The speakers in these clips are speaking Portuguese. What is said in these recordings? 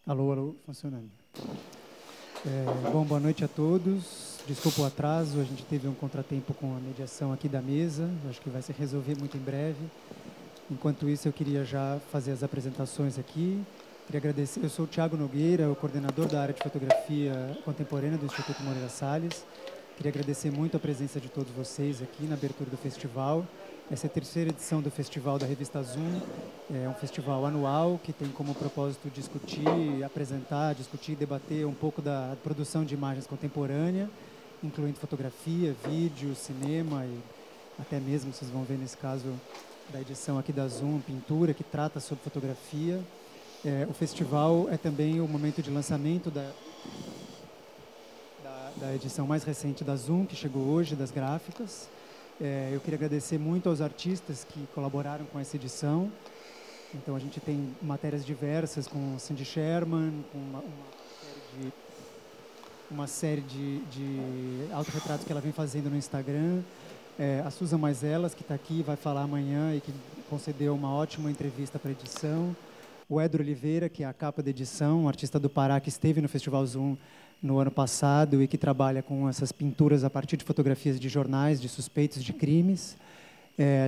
Alô, alô, funcionando. Bom, boa noite a todos. Desculpa o atraso, a gente teve um contratempo com a mediação aqui da mesa. Acho que vai se resolver muito em breve. Enquanto isso, eu queria já fazer as apresentações aqui. Queria agradecer. Eu sou o Thiago Nogueira, o coordenador da área de fotografia contemporânea do Instituto Moreira Salles. Queria agradecer muito a presença de todos vocês aqui na abertura do festival. Essa é a terceira edição do Festival da Revista Zoom. É um festival anual que tem como propósito discutir, apresentar, discutir e debater um pouco da produção de imagens contemporânea, incluindo fotografia, vídeo, cinema e até mesmo, vocês vão ver nesse caso da edição aqui da Zoom, pintura, que trata sobre fotografia. O festival é também o momento de lançamento da edição mais recente da Zoom, que chegou hoje, das gráficas. Eu queria agradecer muito aos artistas que colaboraram com essa edição. Então, a gente tem matérias diversas com Cindy Sherman, com uma série de autorretratos que ela vem fazendo no Instagram. A Susan Maiselas, que está aqui, vai falar amanhã e que concedeu uma ótima entrevista para a edição. O Edro Oliveira, que é a capa da edição, um artista do Pará que esteve no Festival Zoom no ano passado e que trabalha com essas pinturas a partir de fotografias de jornais, de suspeitos de crimes.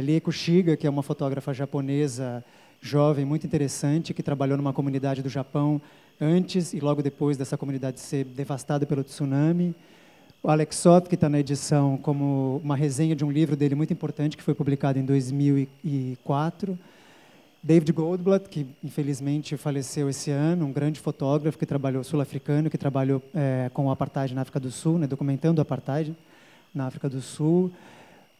Lieko Shiga, que é uma fotógrafa japonesa jovem, muito interessante, que trabalhou numa comunidade do Japão antes e logo depois dessa comunidade ser devastada pelo tsunami. O Alex Soth, que está na edição como uma resenha de um livro dele muito importante, que foi publicado em 2004. David Goldblatt, que infelizmente faleceu esse ano, um grande fotógrafo que trabalhou sul-africano, que trabalhou com o apartheid na África do Sul, né, documentando o apartheid na África do Sul.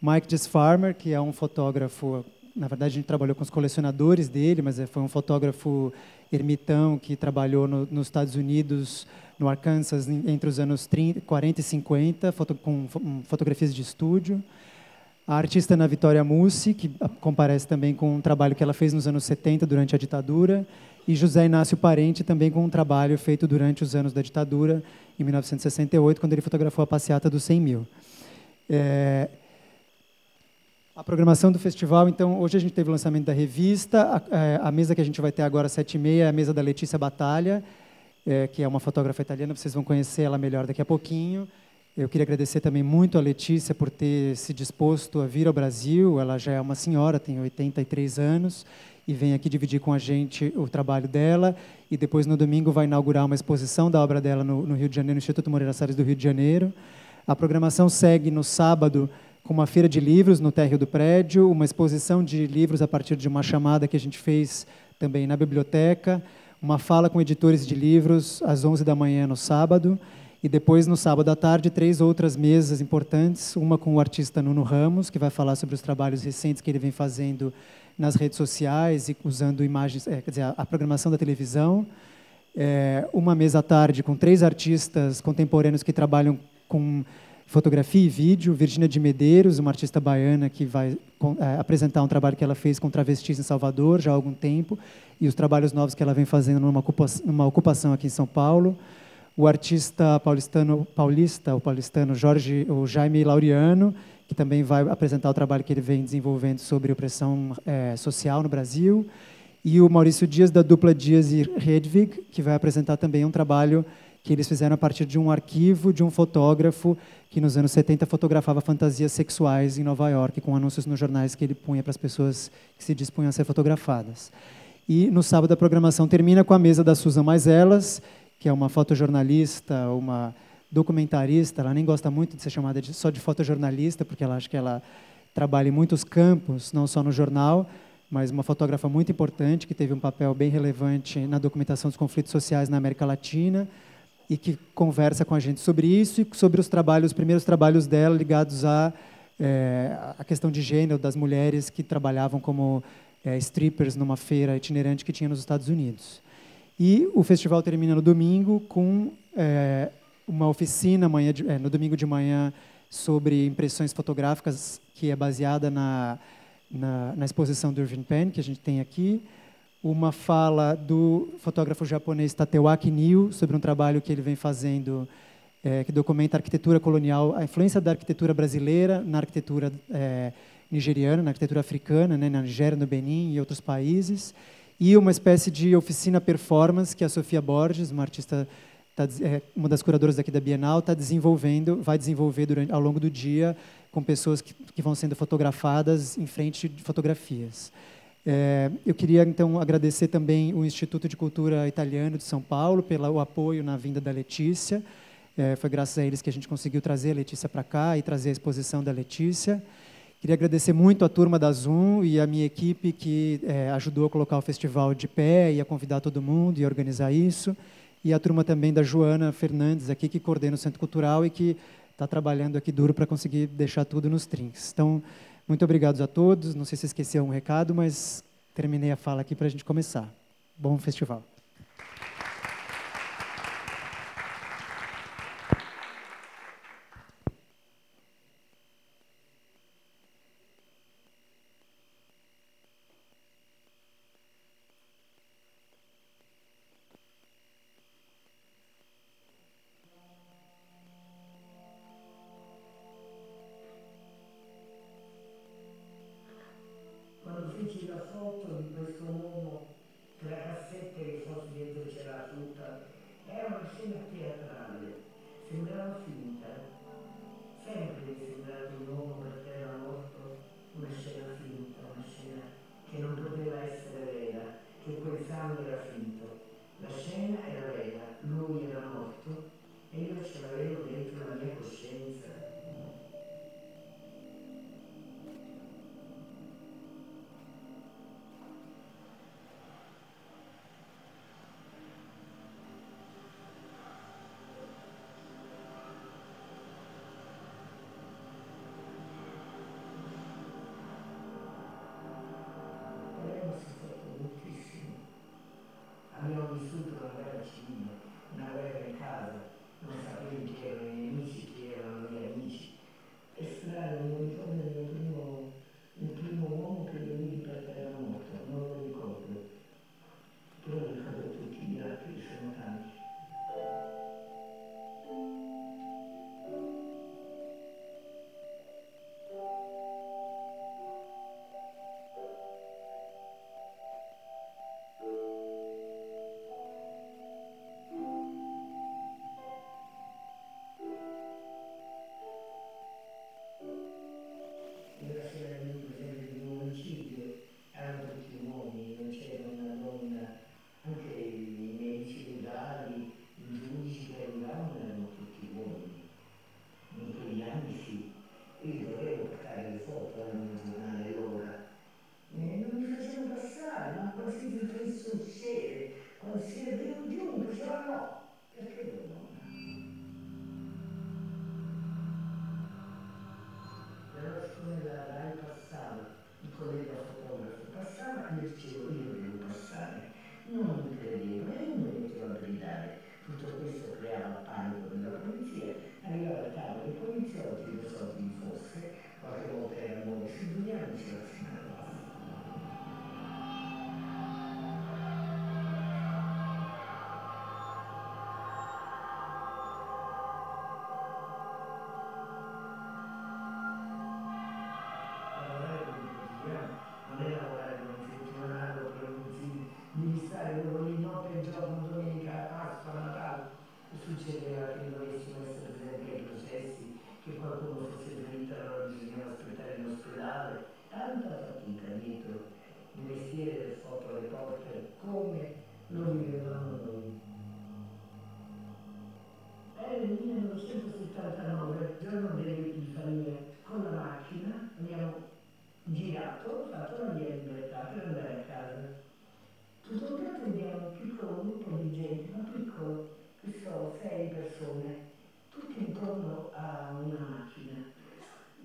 Mike Farmer, que é um fotógrafo, na verdade a gente trabalhou com os colecionadores dele, mas foi um fotógrafo ermitão que trabalhou nos Estados Unidos, no Arkansas, entre os anos 40 e 50, com fotografias de estúdio. A artista Ana Vitória Mussi, que comparece também com um trabalho que ela fez nos anos 70, durante a ditadura, e José Inácio Parente, também com um trabalho feito durante os anos da ditadura, em 1968, quando ele fotografou a passeata dos 100 mil. A programação do festival, então, hoje a gente teve o lançamento da revista, a mesa que a gente vai ter agora às 7h30 é a mesa da Letícia Battaglia, que é uma fotógrafa italiana, vocês vão conhecer ela melhor daqui a pouquinho. Eu queria agradecer também muito a Letícia por ter se disposto a vir ao Brasil. Ela já é uma senhora, tem 83 anos, e vem aqui dividir com a gente o trabalho dela. E depois, no domingo, vai inaugurar uma exposição da obra dela no Rio de Janeiro, no Instituto Moreira Salles do Rio de Janeiro. A programação segue no sábado com uma feira de livros no térreo do prédio, uma exposição de livros a partir de uma chamada que a gente fez também na biblioteca, uma fala com editores de livros às 11 da manhã no sábado. E depois, no sábado à tarde, 3 outras mesas importantes, uma com o artista Nuno Ramos, que vai falar sobre os trabalhos recentes que ele vem fazendo nas redes sociais e usando imagens, quer dizer, a programação da televisão. Uma mesa à tarde com 3 artistas contemporâneos que trabalham com fotografia e vídeo. Virgínia de Medeiros, uma artista baiana que vai apresentar um trabalho que ela fez com travestis em Salvador já há algum tempo, e os trabalhos novos que ela vem fazendo numa ocupação aqui em São Paulo. O artista paulistano o Jaime Laureano, que também vai apresentar o trabalho que ele vem desenvolvendo sobre opressão social no Brasil. E o Maurício Dias, da dupla Dias e Hedwig, que vai apresentar também um trabalho que eles fizeram a partir de um arquivo de um fotógrafo que, nos anos 70, fotografava fantasias sexuais em Nova York, com anúncios nos jornais que ele punha para as pessoas que se dispunham a ser fotografadas. E, no sábado, a programação termina com a mesa da Susan Maiselas, que é uma fotojornalista, uma documentarista. Ela nem gosta muito de ser chamada só de fotojornalista, porque ela acha que ela trabalha em muitos campos, não só no jornal, mas uma fotógrafa muito importante, que teve um papel bem relevante na documentação dos conflitos sociais na América Latina, e que conversa com a gente sobre isso e sobre os primeiros trabalhos dela ligados à questão de gênero das mulheres que trabalhavam como strippers numa feira itinerante que tinha nos Estados Unidos. E o festival termina no domingo com uma oficina no domingo de manhã sobre impressões fotográficas, que é baseada na exposição do Irving Penn, que a gente tem aqui. Uma fala do fotógrafo japonês Tatewaki Niu sobre um trabalho que ele vem fazendo, que documenta a arquitetura colonial, a influência da arquitetura brasileira na arquitetura nigeriana, na arquitetura africana, né, na Nigéria, no Benin e outros países. e uma espécie de oficina performance que a Sofia Borges, uma artista, uma das curadoras daqui da Bienal, vai desenvolver ao longo do dia com pessoas que vão sendo fotografadas em frente de fotografias. Eu queria, então, agradecer também o Instituto de Cultura Italiano de São Paulo pelo apoio na vinda da Letícia. Foi graças a eles que a gente conseguiu trazer a Letícia para cá e trazer a exposição da Letícia. Queria agradecer muito a turma da Zoom e a minha equipe que ajudou a colocar o festival de pé e a convidar todo mundo e organizar isso. E a turma também da Joana Fernandes, aqui, que coordena o Centro Cultural e que está trabalhando aqui duro para conseguir deixar tudo nos trinks. Então, muito obrigado a todos. Não sei se esqueci um recado, mas terminei a fala aqui para a gente começar. Bom festival. Quando feci la foto di questo uomo tra cassette e forse dentro c'era la frutta, era una scena teatrale, sembrava finta, sempre mi è sembrato un uomo per terra morto, una scena finta, una scena che non poteva essere vera, che quel sangue era finto. La scena era vera, lui era morto e io ce l'avevo dentro la mia coscienza. Abbiamo sofferto moltissimo, abbiamo vissuto una guerra civile, una guerra in casa, non sapevo chi erano i nemici, chi erano gli amici. È strano, non ricordo il primo uomo che io vidi per terra morto, non lo ricordo, però ricordo tutti gli altri, sono tanti. Nella scena lì, per esempio, di un omicidio, erano tutti uomini, non c'era una donna, anche i medici legali, i giudici che arrivavano erano tutti uomini. In quegli anni sì, io dovevo portare le foto al mio giornale allora. Non mi facevano passare, ma qualsiasi fesso uscire, qualsiasi chiunque diceva no, perché dovevano? Però siccome la RAI passava, il collega fotografo passava, io dicevo io devo passare. Non mi credevano e io mi mettevo a gridare. Tutto questo creava panico nella polizia, arrivava il capo dei poliziotti, non so chi fosse, qualche volta era nuovo, figuriamoci la settimana passa. Lavorare con il quotidiano non è lavorare con il settimanale o con il film, devi stare proprio lì notte e giorno, domenica, Pasqua, Natale. Succedeva che dovessimo essere presenti ai processi, che qualcuno fosse ferito, allora bisognava aspettare in ospedale. Tanta fatica dietro il mestiere del fotoreporter, come lo vivevamo noi. Era il 1979, giorno dell'Epifania, con la macchina abbiamo girato, fatto la via Libertà per andare a casa. Tutto un piatto vediamo un piccolo gruppo di gente, ma piccolo, che so, 6 persone, tutti intorno a una macchina.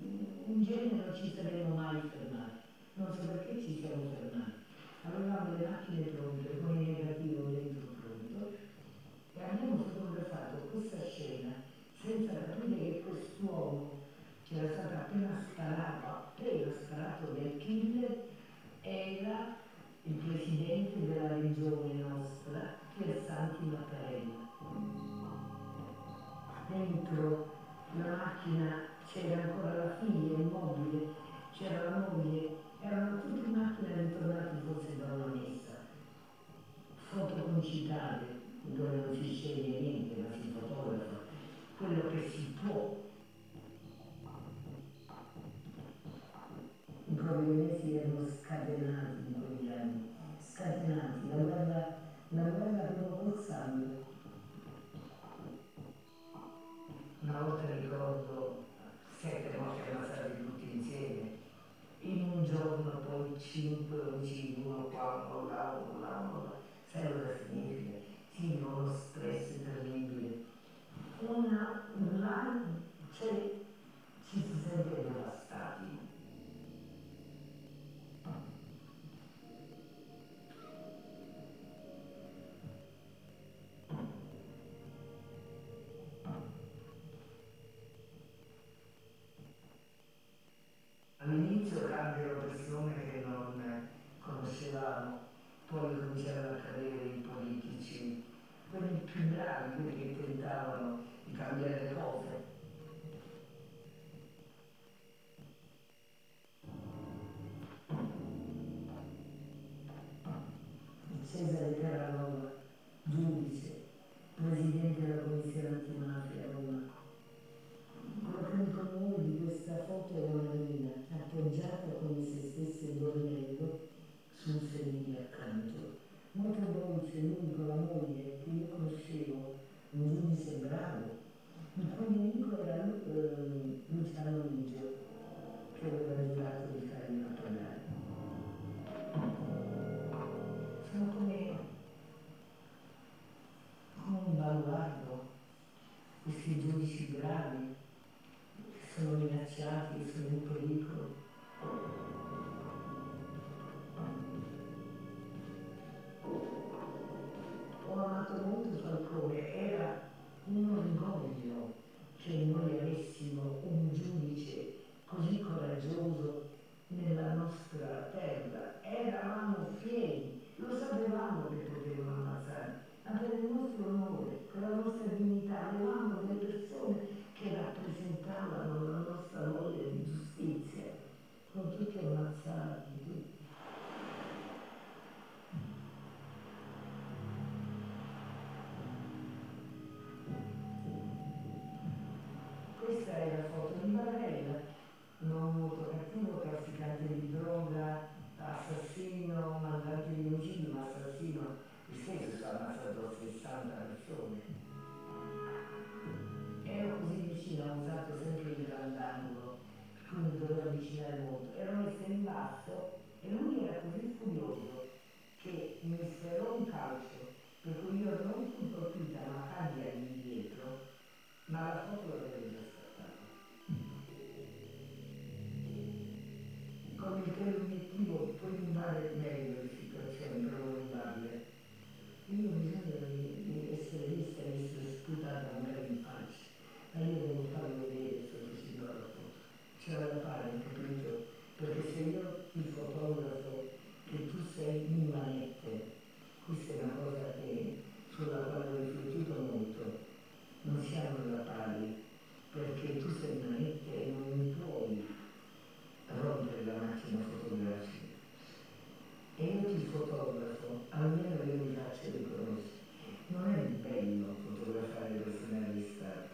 In genere non ci saremmo mai fermati, non so perché ci siamo fermati. Avevamo le macchine pronte, con il negativo dentro pronto, e abbiamo fotografato questa scena senza capire che quest'uomo che era stato appena sparato dal killer era il presidente della regione nostra, Piersanti Mattarella. Dentro la macchina c'era ancora la figlia immobile, c'era la moglie, erano tutti in macchina ritornati forse da una messa. dove non si sceglie niente, ma si fotografa quello che si può. I corrionesi erano scatenati in quegli anni, scatenati, la guerra proprio col sangue. Una volta ricordo 7 morti ammazzati tutti insieme, in un giorno poi 5 omicidi, uno qua, uno là, uno là, uno là. Sai cosa significa? Significa uno stress terribile. Cioè, ci si sente devastati. All'inizio cambiano persone che non conoscevamo, poi cominciarono a cadere i politici, quelli più bravi, quelli che tentavano di cambiare le cose. Cesare Terranova, giudice, presidente della commissione antimafia a Roma. Quello che mi commuove di questa foto è una donna appoggiata come se stesse dormendo sul sedile accanto. Molto dolce, lui con la moglie che io conoscevo, un giudice bravo, il cui nemico era Luciano Ligio, che aveva giurato di farmi pagare. Sono come un baluardo, questi giudici bravi che sono minacciati, che sono in pericolo. Ho amato molto Falcone, era un orgoglio che noi avessimo un giudice così coraggioso nella nostra terra. Eravamo fieri, lo sapevamo che potevano ammazzare, ma per il nostro onore, per la nostra dignità, avevamo delle persone che rappresentavano la nostra voglia di giustizia, con tutti ammazzati. Questa è la foto di Barella, non molto cattivo, trafficante di droga, assassino, mandante di omicidio, ma assassino stesso, ha ammazzato 60 persone. Ero così vicino, ho usato sempre il grandangolo, quindi dovevo avvicinare molto. Ero messo in basso e lui era così furioso che mi sferrò un calcio, per cui io non fui colpita, ma caddi all'indietro, ma la foto l'avevo già scattata. Con il teleobiettivo puoi filmare meglio le situazioni, però non rubarle. Io ho bisogno di essere vista e essere sputata magari in faccia, ma io devo farlo vedere sotto si la foto. C'era da fare, capito? Perché se io ti fotografo che tu sei in manette, questa è una cosa sulla quale ho riflettuto molto, non siamo alla pari, perché tu sei in manette e non mi puoi rompere la macchina fotografica. E io ti fotografo, almeno io mi faccio riconoscere. Non è bello fotografare le persone arrestate.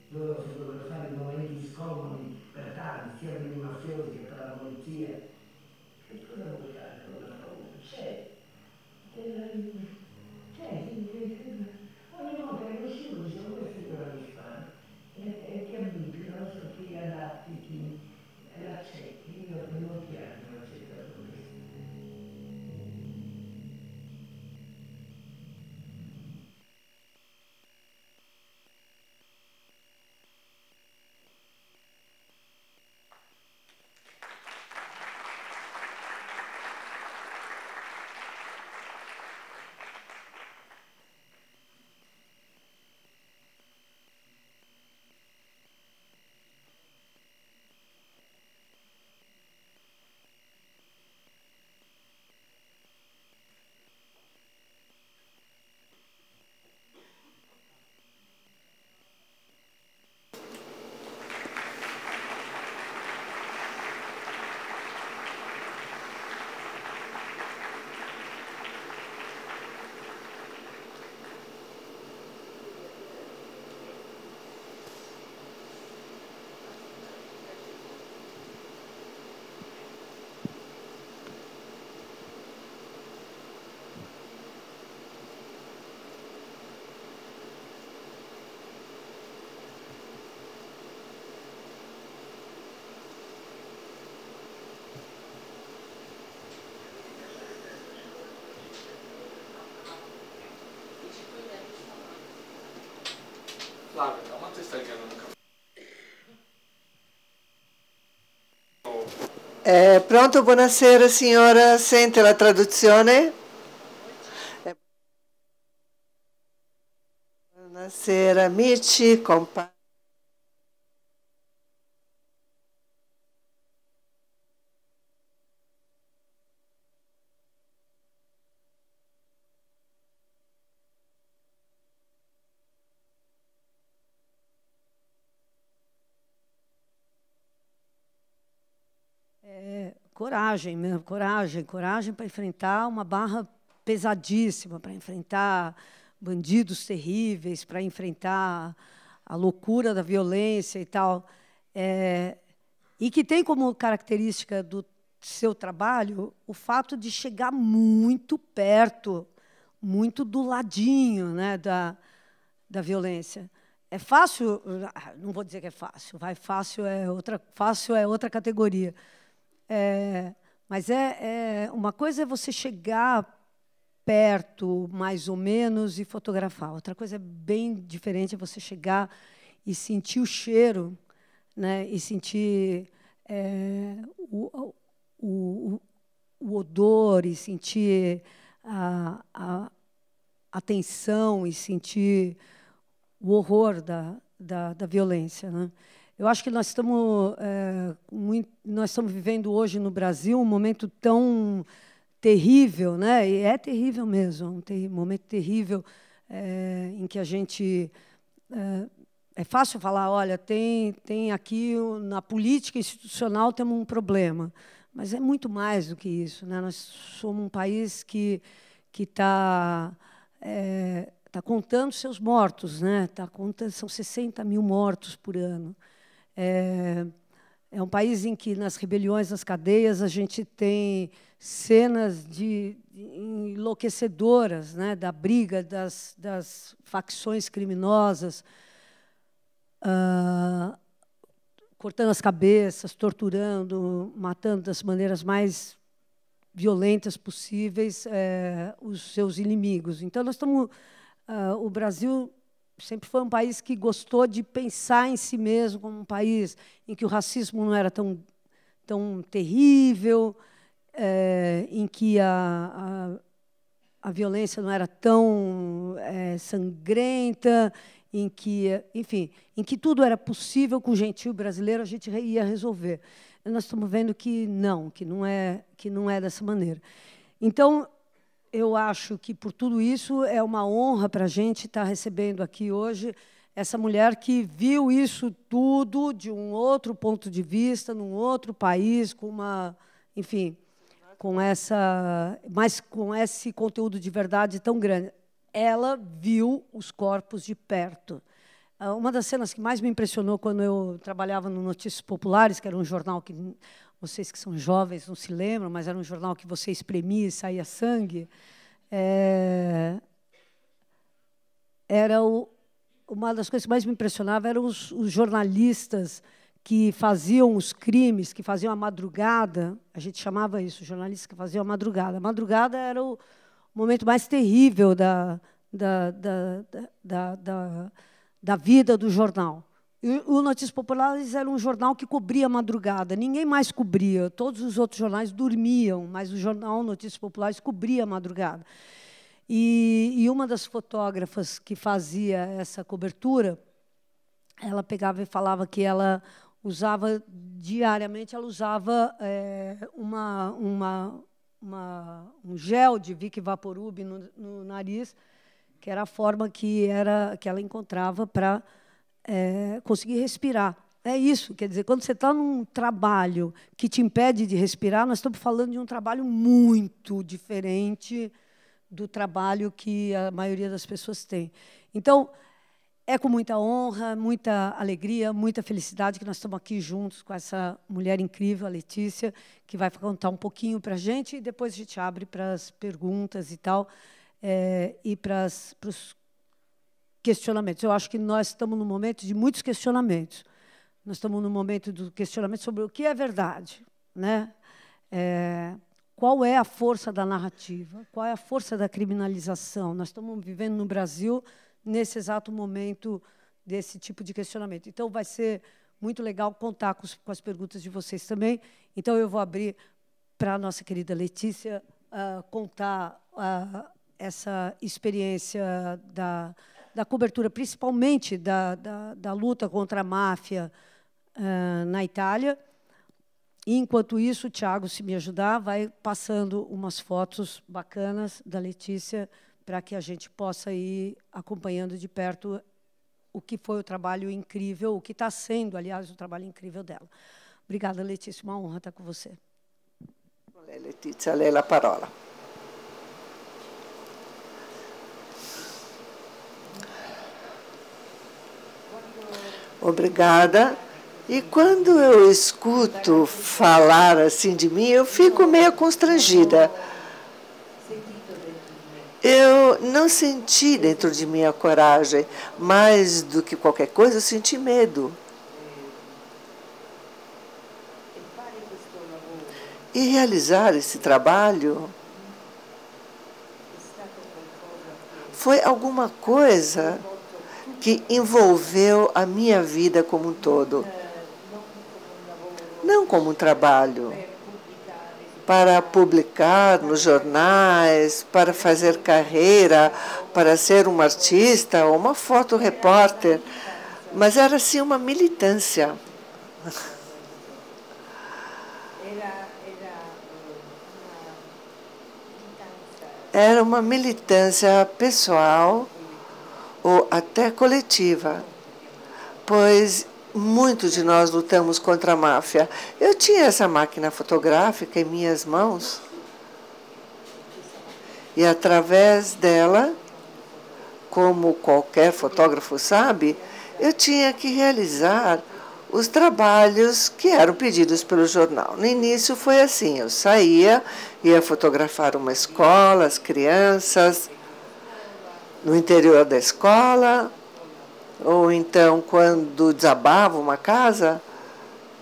Dovevo fotografare i momenti scomodi per tanti, sia per i mafiosi che per la polizia. Che cosa vuoi fare con la paura? Ogni volta che uscivo dicevo questo è quello che fare. E ti abitui, non so chi adatti, chi l'accetti. Io per molti anni ho accettato questo. Flávia, dá uma testadinha no microfone. Pronto, buonasera signora, sente la traduzione? Buonasera amici, compagni. Coragem mesmo, coragem para enfrentar uma barra pesadíssima, para enfrentar bandidos terríveis, para enfrentar a loucura da violência e tal. E que tem como característica do seu trabalho o fato de chegar muito perto, muito do ladinho, né, da violência. É fácil, não vou dizer que é fácil, fácil é outra categoria. Mas uma coisa é você chegar perto, mais ou menos, e fotografar. Outra coisa bem diferente é você chegar e sentir o cheiro, né, e sentir o odor, e sentir a tensão, e sentir o horror da violência, né? Eu acho que nós estamos vivendo hoje no Brasil um momento tão terrível, né? E é terrível mesmo, um momento terrível em que a gente é fácil falar, olha, tem aqui na política institucional temos um problema, mas é muito mais do que isso, né? Nós somos um país que está contando seus mortos, né? São 60 mil mortos por ano. É um país em que, nas rebeliões, nas cadeias, a gente tem cenas enlouquecedoras, né, da briga das facções criminosas, cortando as cabeças, torturando, matando das maneiras mais violentas possíveis os seus inimigos. Então, o Brasil sempre foi um país que gostou de pensar em si mesmo como um país em que o racismo não era tão terrível, em que a violência não era tão sangrenta, em que, enfim, em que tudo era possível com o jeitinho brasileiro, a gente ia resolver. E nós estamos vendo que não é dessa maneira. Então, eu acho que, por tudo isso, é uma honra para a gente estar recebendo aqui hoje essa mulher que viu isso tudo de um outro ponto de vista, num outro país, enfim, com esse conteúdo de verdade tão grande. Ela viu os corpos de perto. Uma das cenas que mais me impressionou quando eu trabalhava no Notícias Populares, que era um jornal que vocês que são jovens não se lembram, mas era um jornal que você espremia e saía sangue. Uma das coisas que mais me impressionava eram os jornalistas que faziam os crimes, que faziam a madrugada. A gente chamava isso, jornalistas que faziam a madrugada. A madrugada era o momento mais terrível da vida do jornal. E o Notícias Populares era um jornal que cobria a madrugada. Ninguém mais cobria. Todos os outros jornais dormiam, mas o jornal Notícias Populares cobria a madrugada. E uma das fotógrafas que fazia essa cobertura, ela pegava e falava que ela usava diariamente, ela usava um gel de Vick Vaporub no nariz, que era a forma que ela encontrava para conseguir respirar. É isso, quer dizer, quando você está num trabalho que te impede de respirar, nós estamos falando de um trabalho muito diferente do trabalho que a maioria das pessoas tem. Então, é com muita honra, muita alegria, muita felicidade que nós estamos aqui juntos com essa mulher incrível, a Letícia, que vai contar um pouquinho para a gente, e depois a gente abre para as perguntas e tal, e para os questionamentos. Eu acho que nós estamos num momento de muitos questionamentos. Nós estamos num momento do questionamento sobre o que é verdade, né? Qual é a força da narrativa? Qual é a força da criminalização? Nós estamos vivendo no Brasil, nesse exato momento desse tipo de questionamento. Então, vai ser muito legal contar com as perguntas de vocês também. Então, eu vou abrir para a nossa querida Letícia contar essa experiência da cobertura, principalmente da luta contra a máfia na Itália. E, enquanto isso, o Thiago, se me ajudar, vai passando umas fotos bacanas da Letícia para que a gente possa ir acompanhando de perto o que foi o trabalho incrível, o que está sendo, aliás, o trabalho incrível dela. Obrigada, Letícia. Uma honra estar com você. Letícia, a lei la parola. Obrigada. E quando eu escuto falar assim de mim, eu fico meio constrangida. Eu não senti dentro de mim a coragem, mais do que qualquer coisa, eu senti medo. E realizar esse trabalho foi alguma coisa que envolveu a minha vida como um todo. Não como um trabalho para publicar nos jornais, para fazer carreira, para ser um artista ou uma fotorepórter, mas era, sim, uma militância. Era uma militância pessoal ou até coletiva, pois muitos de nós lutamos contra a máfia. Eu tinha essa máquina fotográfica em minhas mãos e, através dela, como qualquer fotógrafo sabe, eu tinha que realizar os trabalhos que eram pedidos pelo jornal. No início foi assim, eu saía, ia fotografar uma escola, as crianças, no interior da escola, ou então quando desabava uma casa,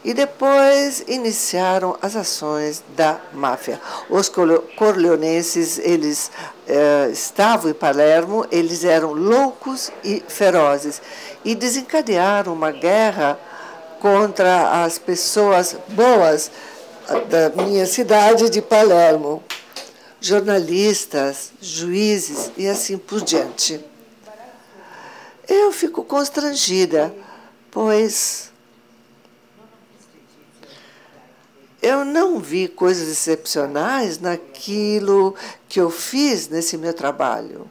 e depois iniciaram as ações da máfia. Os corleonenses, eles estavam em Palermo, eles eram loucos e ferozes, e desencadearam uma guerra contra as pessoas boas da minha cidade de Palermo, jornalistas, juízes e assim por diante. Eu fico constrangida, pois eu não vi coisas excepcionais naquilo que eu fiz nesse meu trabalho.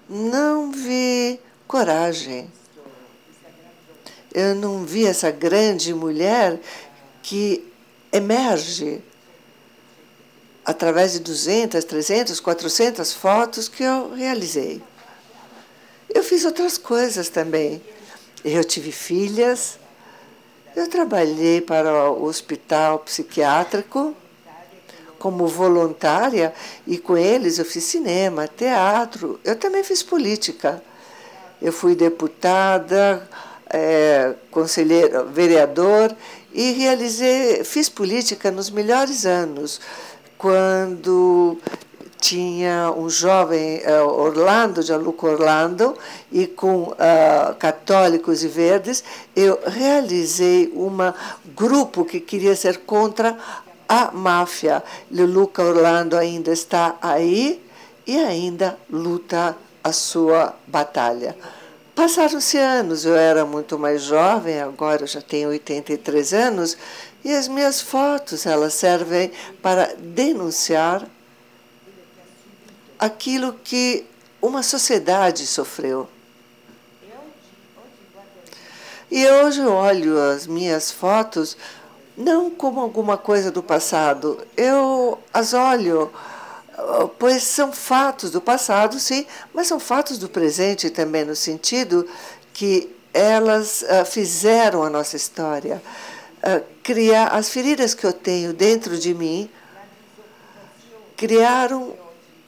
Não vi coragem. Eu não vi essa grande mulher que emerge através de 200, 300, 400 fotos que eu realizei. Eu fiz outras coisas também. Eu tive filhas, eu trabalhei para o hospital psiquiátrico como voluntária e com eles eu fiz cinema, teatro, eu também fiz política. Eu fui deputada, conselheira, vereador e fiz política nos melhores anos, quando tinha um jovem, Orlando, Gianluca Orlando, e com católicos e verdes, eu realizei um grupo que queria ser contra a máfia. Gianluca Orlando ainda está aí e ainda luta a sua batalha. Passaram-se anos, eu era muito mais jovem, agora eu já tenho 83 anos, e as minhas fotos elas servem para denunciar aquilo que uma sociedade sofreu. E hoje eu olho as minhas fotos não como alguma coisa do passado, eu as olho, pois são fatos do passado, sim, mas são fatos do presente também, no sentido que elas fizeram a nossa história. Criar as feridas que eu tenho dentro de mim, criaram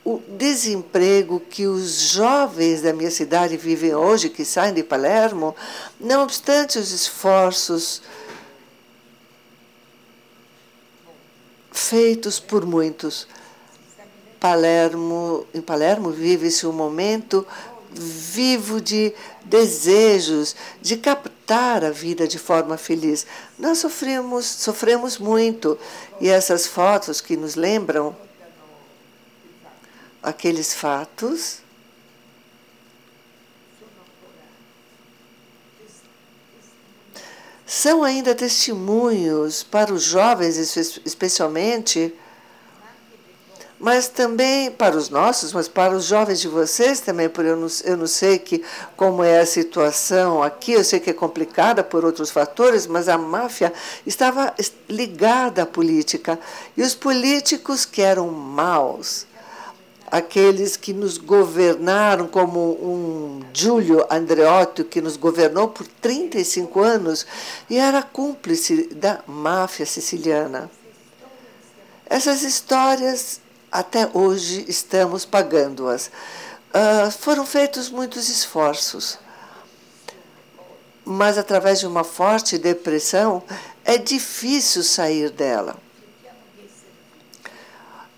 o desemprego que os jovens da minha cidade vivem hoje, que saem de Palermo, não obstante os esforços feitos por muitos. em Palermo vive-se um momento vivo de desejos, de captar a vida de forma feliz. Nós sofremos muito, e essas fotos que nos lembram aqueles fatos são ainda testemunhos para os jovens, especialmente, mas também para os nossos, mas para os jovens de vocês também, porque eu não sei como é a situação aqui, eu sei que é complicada por outros fatores, mas a máfia estava ligada à política. E os políticos que eram maus, aqueles que nos governaram, como um Giulio Andreotti, que nos governou por 35 anos e era cúmplice da máfia siciliana. Essas histórias, até hoje, estamos pagando-as. Foram feitos muitos esforços, mas através de uma forte depressão é difícil sair dela.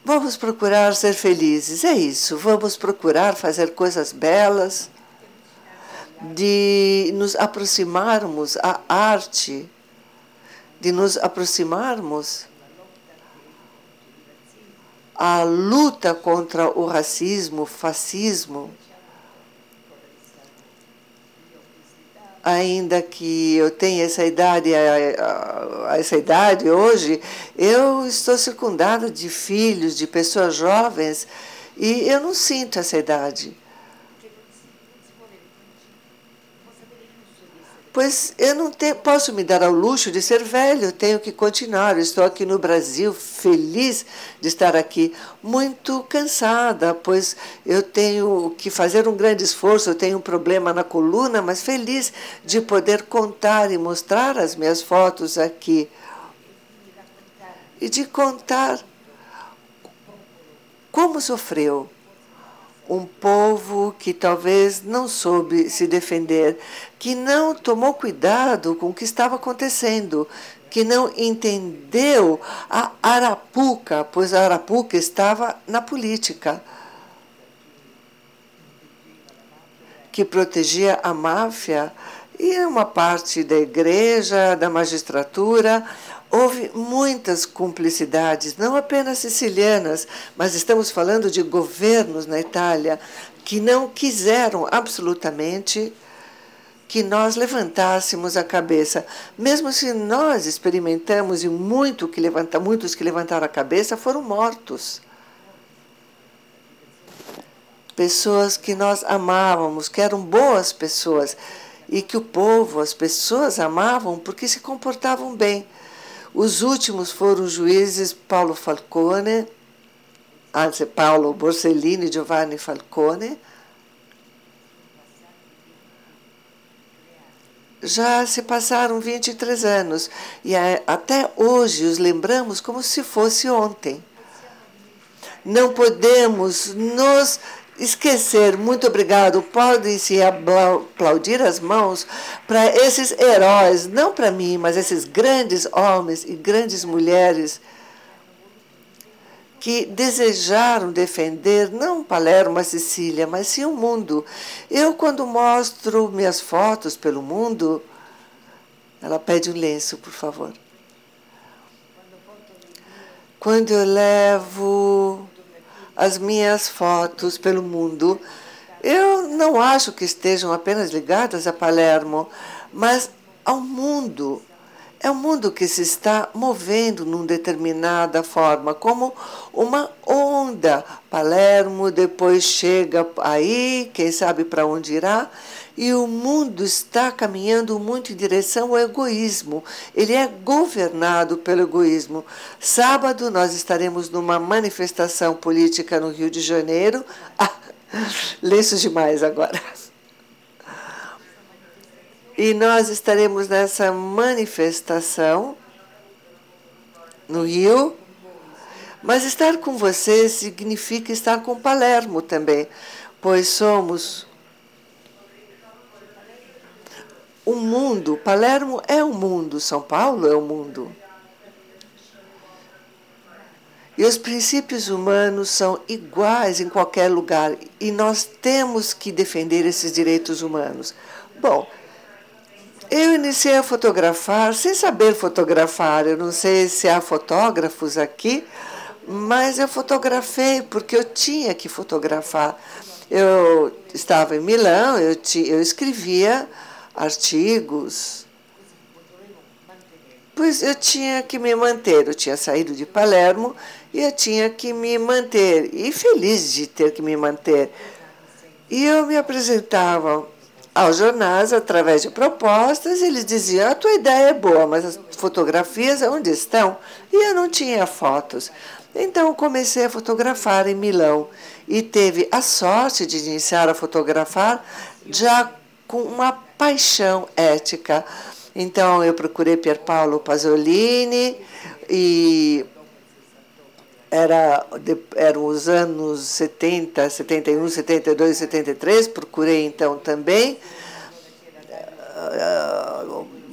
Vamos procurar ser felizes, é isso. Vamos procurar fazer coisas belas, de nos aproximarmos à arte, de nos aproximarmos à luta contra o racismo, o fascismo. Ainda que eu tenha essa idade hoje, eu estou circundada de filhos, de pessoas jovens, e eu não sinto essa idade. Pois eu não posso me dar ao luxo de ser velho, eu tenho que continuar. Eu estou aqui no Brasil, feliz de estar aqui, muito cansada, pois eu tenho que fazer um grande esforço, eu tenho um problema na coluna, mas feliz de poder contar e mostrar as minhas fotos aqui. E de contar como sofreu um povo que talvez não soube se defender, que não tomou cuidado com o que estava acontecendo, que não entendeu a Arapuca, pois a Arapuca estava na política, que protegia a máfia e uma parte da igreja, da magistratura. Houve muitas cumplicidades, não apenas sicilianas, mas estamos falando de governos na Itália que não quiseram absolutamente que nós levantássemos a cabeça. Mesmo se nós experimentamos, e muitos que levantaram a cabeça foram mortos. Pessoas que nós amávamos, que eram boas pessoas, e que o povo, as pessoas amavam porque se comportavam bem. Os últimos foram os juízes Paulo Borsellino e Giovanni Falcone. Já se passaram 23 anos e até hoje os lembramos como se fosse ontem. Não podemos nos esquecer. Muito obrigado. Podem-se aplaudir as mãos para esses heróis, não para mim, mas esses grandes homens e grandes mulheres que desejaram defender não Palermo, a Sicília, mas sim o mundo. Eu, quando mostro minhas fotos pelo mundo, ela pede um lenço, por favor. Quando eu levo as minhas fotos pelo mundo, eu não acho que estejam apenas ligadas a Palermo, mas ao mundo. É um mundo que se está movendo numa determinada forma, como uma onda. Palermo depois chega aí, quem sabe para onde irá, e o mundo está caminhando muito em direção ao egoísmo. Ele é governado pelo egoísmo. Sábado nós estaremos numa manifestação política no Rio de Janeiro. Lenços demais agora. E nós estaremos nessa manifestação no Rio, mas estar com vocês significa estar com Palermo também, pois somos o mundo. Palermo é o mundo, São Paulo é o mundo. E os princípios humanos são iguais em qualquer lugar, e nós temos que defender esses direitos humanos. Bom, eu iniciei a fotografar sem saber fotografar. Eu não sei se há fotógrafos aqui, mas eu fotografei porque eu tinha que fotografar. Eu estava em Milão, eu escrevia artigos, pois eu tinha que me manter. Eu tinha saído de Palermo e eu tinha que me manter, e feliz de ter que me manter. E eu me apresentava aos jornais através de propostas, e eles diziam: a tua ideia é boa, mas as fotografias onde estão? E eu não tinha fotos. Então comecei a fotografar em Milão e teve a sorte de iniciar a fotografar já com uma paixão ética. Então eu procurei Pierpaolo Pasolini, e eram os anos 70, 71, 72, 73, procurei então também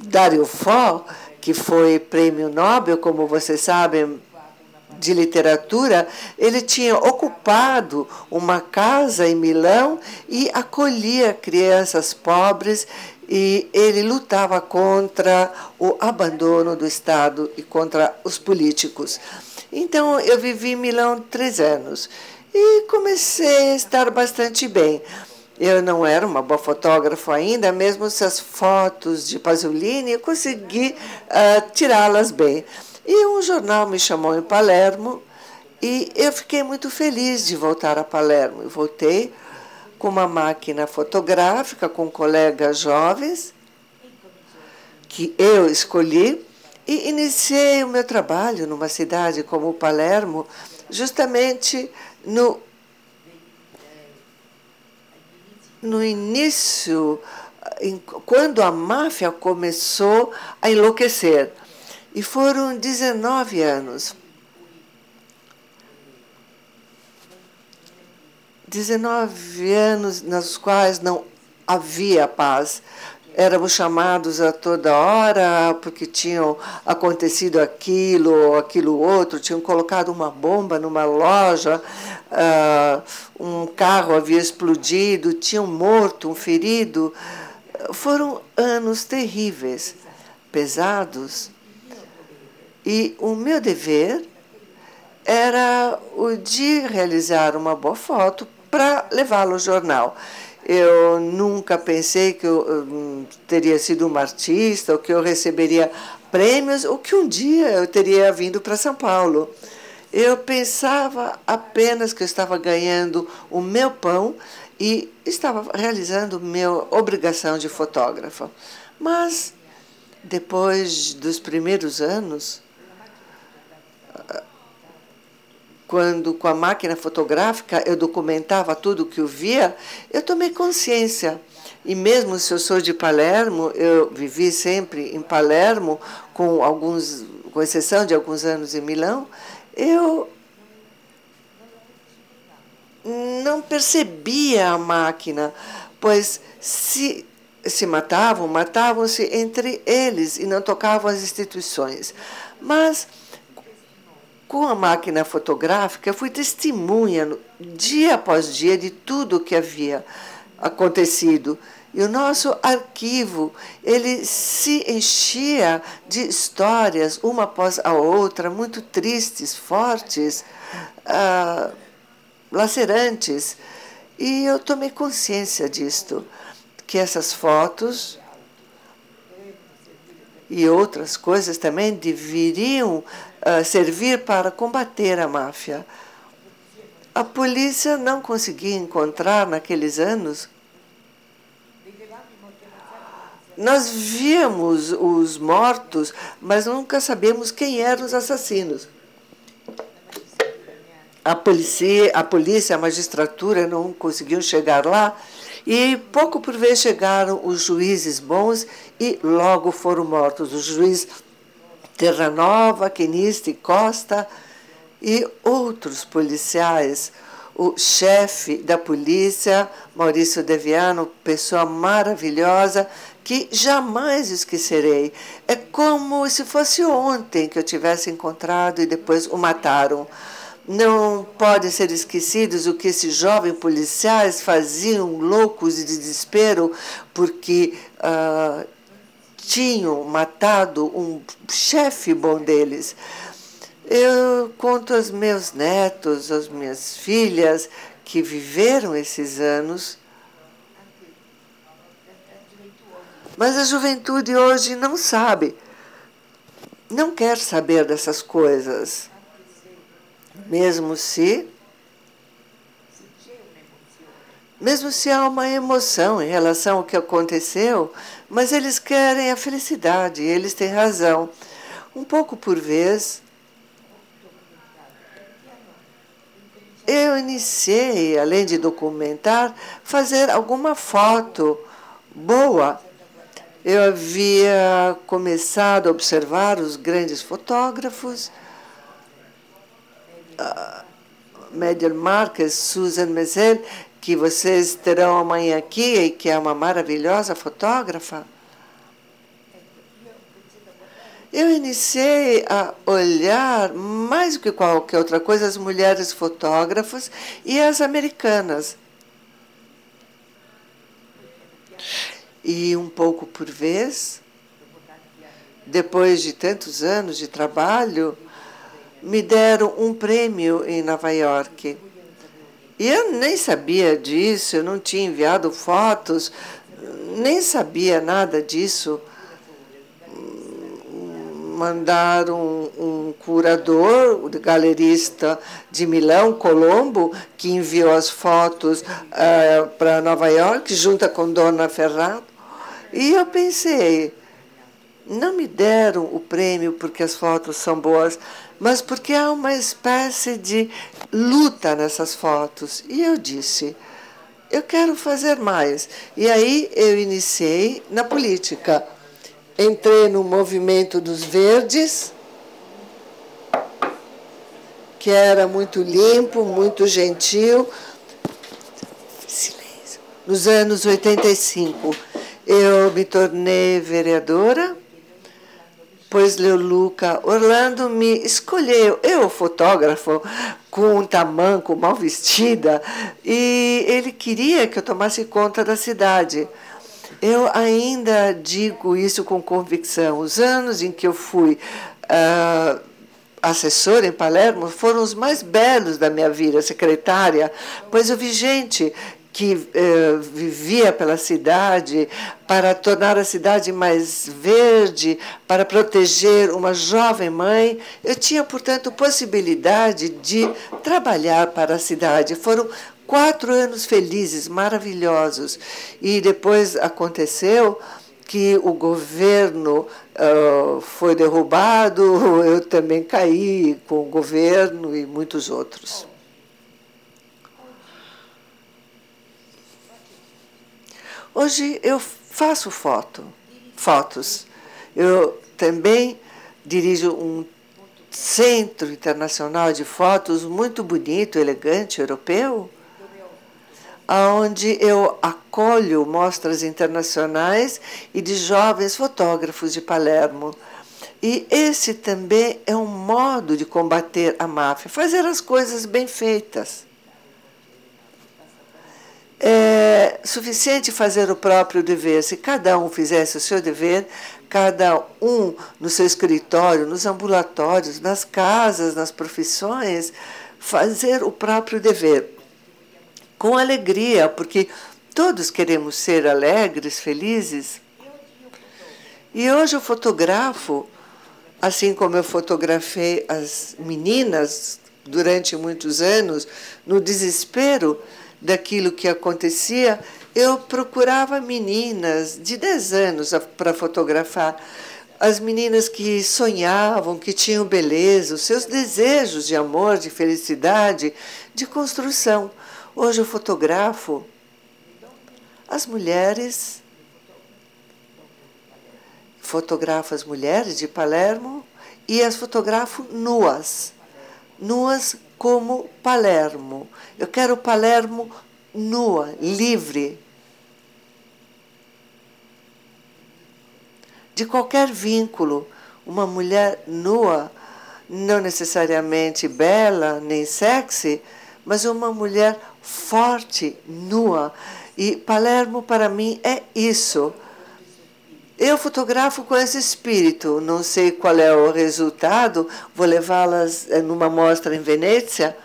Dario Fo, que foi prêmio Nobel, como vocês sabem, de literatura. Ele tinha ocupado uma casa em Milão e acolhia crianças pobres, e ele lutava contra o abandono do Estado e contra os políticos. Então, eu vivi em Milão 3 anos e comecei a estar bastante bem. Eu não era uma boa fotógrafa ainda, mesmo se as fotos de Pasolini eu consegui tirá-las bem. E um jornal me chamou em Palermo e eu fiquei muito feliz de voltar a Palermo. Eu voltei com uma máquina fotográfica, com colegas jovens que eu escolhi, e iniciei o meu trabalho numa cidade como Palermo, justamente no início, quando a máfia começou a enlouquecer. E foram 19 anos. 19 anos nos quais não havia paz. Éramos chamados a toda hora porque tinham acontecido aquilo outro, tinham colocado uma bomba numa loja, um carro havia explodido, tinham morto um ferido. Foram anos terríveis, pesados. E o meu dever era o de realizar uma boa foto para levá-la ao jornal. Eu nunca pensei que eu teria sido uma artista, ou que eu receberia prêmios, ou que um dia eu teria vindo para São Paulo. Eu pensava apenas que eu estava ganhando o meu pão e estava realizando minha obrigação de fotógrafa. Mas, depois dos primeiros anos, quando com a máquina fotográfica eu documentava tudo o que eu via, eu tomei consciência. E mesmo se eu sou de Palermo, eu vivi sempre em Palermo, com exceção de alguns anos em Milão, eu não percebia a máquina, pois se matavam-se entre eles e não tocavam as instituições. Mas com a máquina fotográfica, eu fui testemunha, dia após dia, de tudo o que havia acontecido. E o nosso arquivo, ele se enchia de histórias, uma após a outra, muito tristes, fortes, lacerantes. E eu tomei consciência disto, que essas fotos e outras coisas também deveriam servir para combater a máfia. A polícia não conseguia encontrar naqueles anos. Nós víamos os mortos, mas nunca sabíamos quem eram os assassinos. A polícia, a magistratura não conseguiam chegar lá, e pouco por vez chegaram os juízes bons e logo foram mortos. O juiz Terranova, Quenista e Costa e outros policiais. O chefe da polícia, Maurício Deviano, pessoa maravilhosa, que jamais esquecerei. É como se fosse ontem que eu tivesse encontrado e depois o mataram. Não podem ser esquecidos o que esses jovens policiais faziam, loucos de desespero, porque tinham matado um chefe bom deles. Eu conto aos meus netos, às minhas filhas, que viveram esses anos. Mas a juventude hoje não sabe, não quer saber dessas coisas. Mesmo se há uma emoção em relação ao que aconteceu, mas eles querem a felicidade, eles têm razão. Um pouco por vez, eu iniciei, além de documentar, fazer alguma foto boa. Eu havia começado a observar os grandes fotógrafos, Médiel Marques, Susan Mesel, que vocês terão amanhã aqui, e que é uma maravilhosa fotógrafa. Eu iniciei a olhar, mais do que qualquer outra coisa, as mulheres fotógrafas e as americanas. E um pouco por vez, depois de tantos anos de trabalho, me deram um prêmio em Nova York. E eu nem sabia disso, eu não tinha enviado fotos, nem sabia nada disso. Mandaram um curador, o galerista de Milão, Colombo, que enviou as fotos para Nova York, junto com Dona Ferrado. E eu pensei, não me deram o prêmio porque as fotos são boas, mas porque há uma espécie de luta nessas fotos. E eu disse, eu quero fazer mais. E aí eu iniciei na política. Entrei no movimento dos Verdes, que era muito limpo, muito gentil. Silêncio. Nos anos 85, eu me tornei vereadora, pois Leoluca Orlando me escolheu, eu fotógrafo, com um tamanco, mal vestida, e ele queria que eu tomasse conta da cidade. Eu ainda digo isso com convicção. Os anos em que eu fui assessora em Palermo foram os mais belos da minha vida, secretária, pois eu vi gente que vivia pela cidade para tornar a cidade mais verde, para proteger uma jovem mãe. Eu tinha, portanto, possibilidade de trabalhar para a cidade. Foram 4 anos felizes, maravilhosos. E depois aconteceu que o governo foi derrubado, eu também caí com o governo e muitos outros. Hoje eu faço fotos. Eu também dirijo um centro internacional de fotos muito bonito, elegante, europeu, onde eu acolho mostras internacionais e de jovens fotógrafos de Palermo. E esse também é um modo de combater a máfia, fazer as coisas bem feitas. É suficiente fazer o próprio dever. Se cada um fizesse o seu dever, cada um no seu escritório, nos ambulatórios, nas casas, nas profissões, fazer o próprio dever. Com alegria, porque todos queremos ser alegres, felizes. E hoje eu fotografo, assim como eu fotografei as meninas durante muitos anos, no desespero daquilo que acontecia, eu procurava meninas de 10 anos para fotografar. As meninas que sonhavam, que tinham beleza, os seus desejos de amor, de felicidade, de construção. Hoje eu fotografo as mulheres, fotografo as mulheres de Palermo e as fotografo nuas, nuas como Palermo. Eu quero Palermo nua, livre de qualquer vínculo. Uma mulher nua não necessariamente bela nem sexy, mas uma mulher forte, nua. E Palermo, para mim, é isso. Eu fotografo com esse espírito. Não sei qual é o resultado. Vou levá-las numa mostra em Venezia.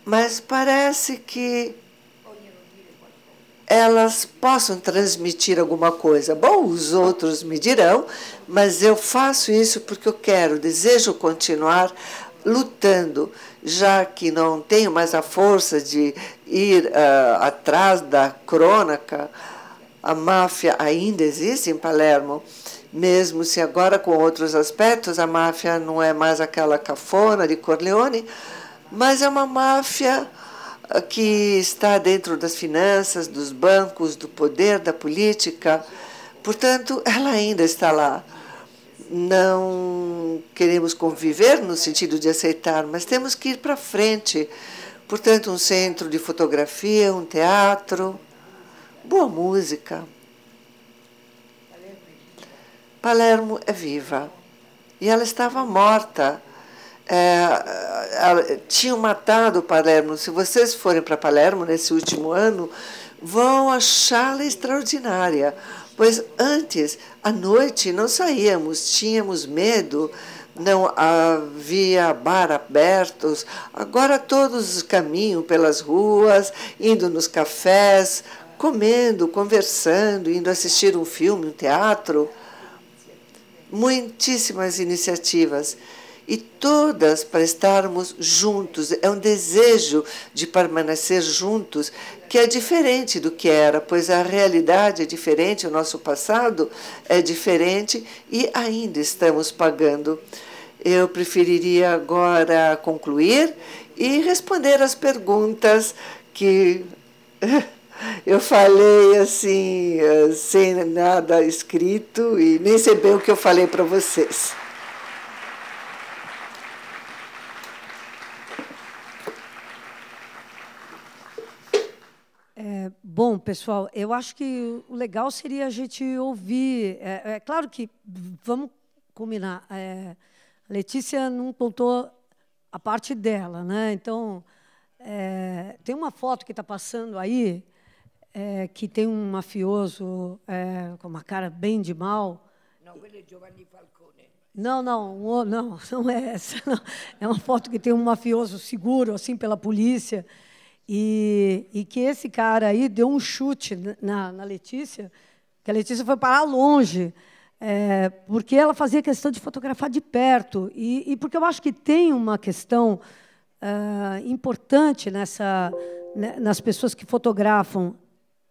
Mas parece que elas possam transmitir alguma coisa. Bom, os outros me dirão, mas eu faço isso porque eu quero, desejo continuar lutando, já que não tenho mais a força de ir atrás da crônica. A máfia ainda existe em Palermo, mesmo se agora com outros aspectos, a máfia não é mais aquela cafona de Corleone, mas é uma máfia que está dentro das finanças, dos bancos, do poder, da política. Portanto, ela ainda está lá. Não queremos conviver no sentido de aceitar, mas temos que ir para frente. Portanto, um centro de fotografia, um teatro, boa música. Palermo é viva. E ela estava morta. Tinham matado Palermo. Se vocês forem para Palermo nesse último ano, vão achá-la extraordinária. Pois antes, à noite, não saíamos, tínhamos medo, não havia bar abertos. Agora todos caminham pelas ruas, indo nos cafés, comendo, conversando, indo assistir um filme, um teatro. Muitíssimas iniciativas. E todas para estarmos juntos. É um desejo de permanecer juntos que é diferente do que era, pois a realidade é diferente, o nosso passado é diferente e ainda estamos pagando. Eu preferiria agora concluir e responder as perguntas que eu falei assim, sem nada escrito e nem sei bem o que eu falei para vocês. Bom, pessoal, eu acho que o legal seria a gente ouvir. É claro que vamos combinar. A Letícia não contou a parte dela, né? Então, tem uma foto que está passando aí, que tem um mafioso com uma cara bem de mal. Não, quello é Giovanni Falcone. Não é essa. Não. É uma foto que tem um mafioso seguro assim pela polícia. E que esse cara aí deu um chute na Letícia, que a Letícia foi parar longe, porque ela fazia questão de fotografar de perto. E porque eu acho que tem uma questão importante nas pessoas que fotografam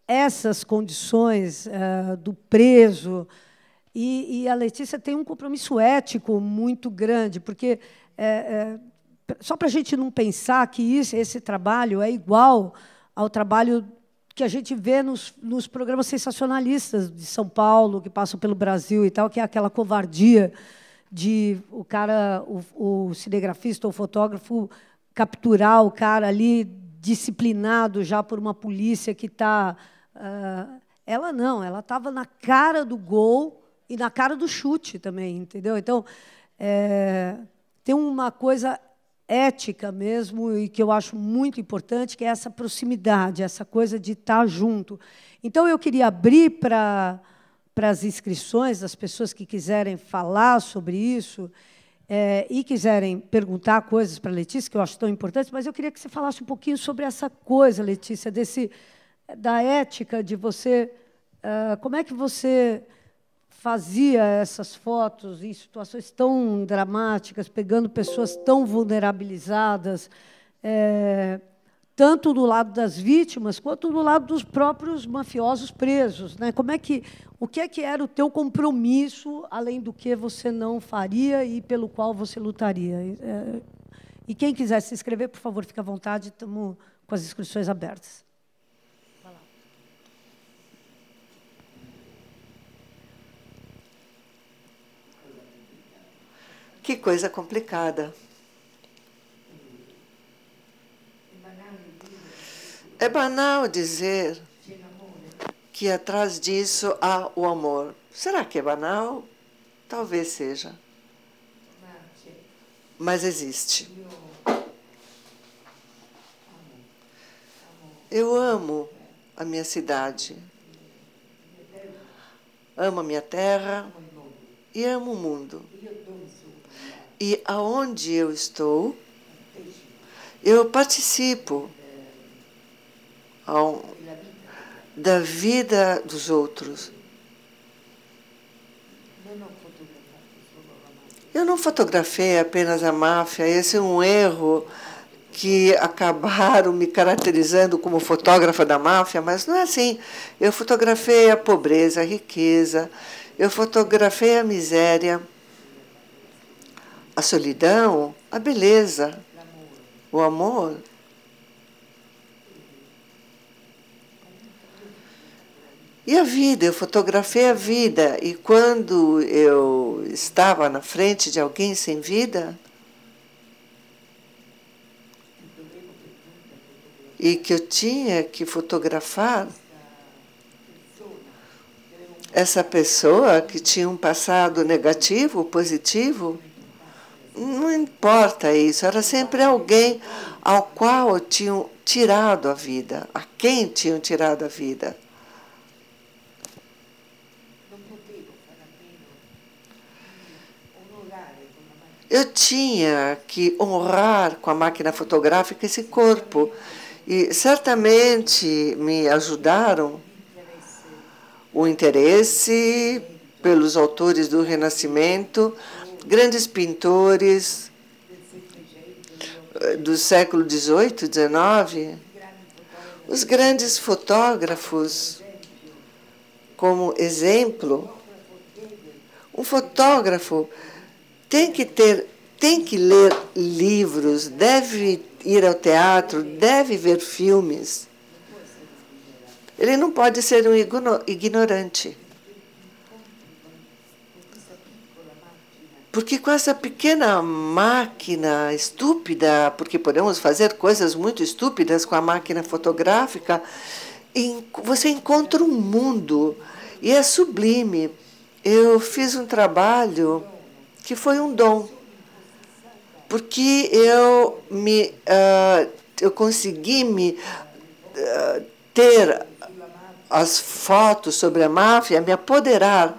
essas condições do preso. E a Letícia tem um compromisso ético muito grande, porque... só para a gente não pensar que esse trabalho é igual ao trabalho que a gente vê nos programas sensacionalistas de São Paulo, que passam pelo Brasil e tal, que é aquela covardia de o cinegrafista ou fotógrafo capturar o cara ali disciplinado já por uma polícia que está... ela não, ela estava na cara do gol e na cara do chute também, entendeu? Então, tem uma coisa ética mesmo, e que eu acho muito importante, que é essa proximidade, essa coisa de estar junto. Então, eu queria abrir para as inscrições das pessoas que quiserem falar sobre isso e quiserem perguntar coisas para a Letícia, que eu acho tão importante, mas eu queria que você falasse um pouquinho sobre essa coisa, Letícia, da ética de você... como é que você fazia essas fotos em situações tão dramáticas, pegando pessoas tão vulnerabilizadas, tanto do lado das vítimas quanto do lado dos próprios mafiosos presos, né? O que é que era o teu compromisso, além do que você não faria e pelo qual você lutaria? E quem quiser se inscrever, por favor, fique à vontade, estamos com as inscrições abertas. Que coisa complicada. É banal dizer que atrás disso há o amor. Será que é banal? Talvez seja. Mas existe. Eu amo a minha cidade. Amo a minha terra e amo o mundo. E aonde eu estou, eu participo da vida dos outros. Eu não fotografei apenas a máfia, esse é um erro que acabaram me caracterizando como fotógrafa da máfia, mas não é assim. Eu fotografei a pobreza, a riqueza, eu fotografei a miséria, a solidão, a beleza, o amor. E a vida, eu fotografei a vida. E quando eu estava na frente de alguém sem vida, e que eu tinha que fotografar essa pessoa que tinha um passado negativo, positivo, não importa isso, era sempre alguém ao qual tinham tirado a vida, a quem tinham tirado a vida. Eu tinha que honrar com a máquina fotográfica esse corpo. E certamente me ajudaram o interesse pelos autores do Renascimento, grandes pintores do século XVIII, XIX, os grandes fotógrafos. Como exemplo, um fotógrafo tem que ler livros, deve ir ao teatro, deve ver filmes. Ele não pode ser um ignorante. Porque com essa pequena máquina estúpida, porque podemos fazer coisas muito estúpidas com a máquina fotográfica, você encontra um mundo e é sublime. Eu fiz um trabalho que foi um dom, porque eu consegui ter as fotos sobre a máfia, me apoderar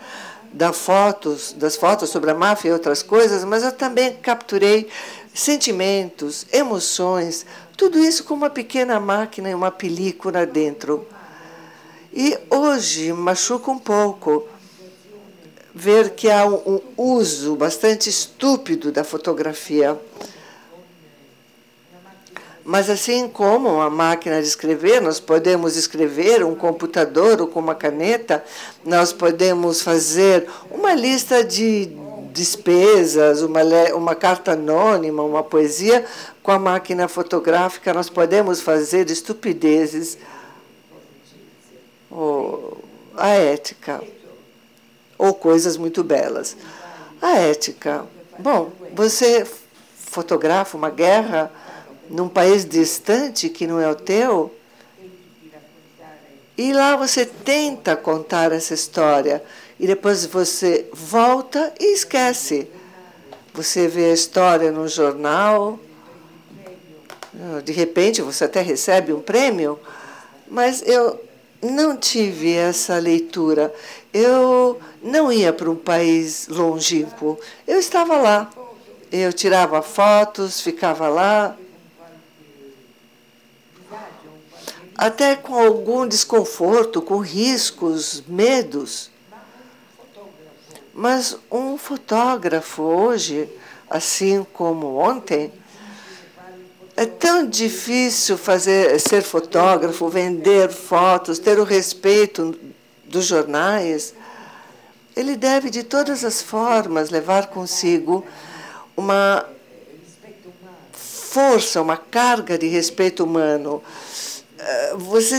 das fotos sobre a máfia e outras coisas, mas eu também capturei sentimentos, emoções, tudo isso com uma pequena máquina e uma película dentro. E hoje machuca um pouco ver que há um uso bastante estúpido da fotografia. Mas assim como a máquina de escrever, nós podemos escrever um computador ou com uma caneta, nós podemos fazer uma lista de despesas, uma carta anônima, uma poesia. Com a máquina fotográfica, nós podemos fazer estupidezes. A ética. Ou coisas muito belas. A ética. Bom, você fotografa uma guerra num país distante que não é o teu, e lá você tenta contar essa história, e depois você volta e esquece. Você vê a história no jornal, de repente você até recebe um prêmio, mas eu não tive essa leitura. Eu não ia para um país longínquo. Eu estava lá. Eu tirava fotos, ficava lá, até com algum desconforto, com riscos, medos. Mas um fotógrafo hoje, assim como ontem, é tão difícil ser fotógrafo, vender fotos, ter o respeito dos jornais. Ele deve, de todas as formas, levar consigo uma força, uma carga de respeito humano. Você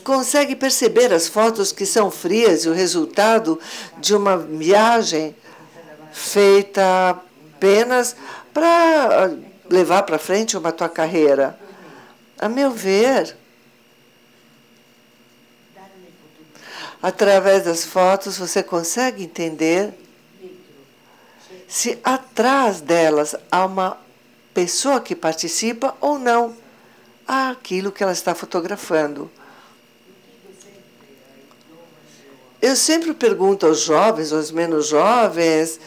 consegue perceber as fotos que são frias e o resultado de uma viagem feita apenas para levar para frente uma tua carreira. A meu ver, através das fotos você consegue entender se atrás delas há uma pessoa que participa ou não àquilo que ela está fotografando. Eu sempre pergunto aos jovens, aos menos jovens,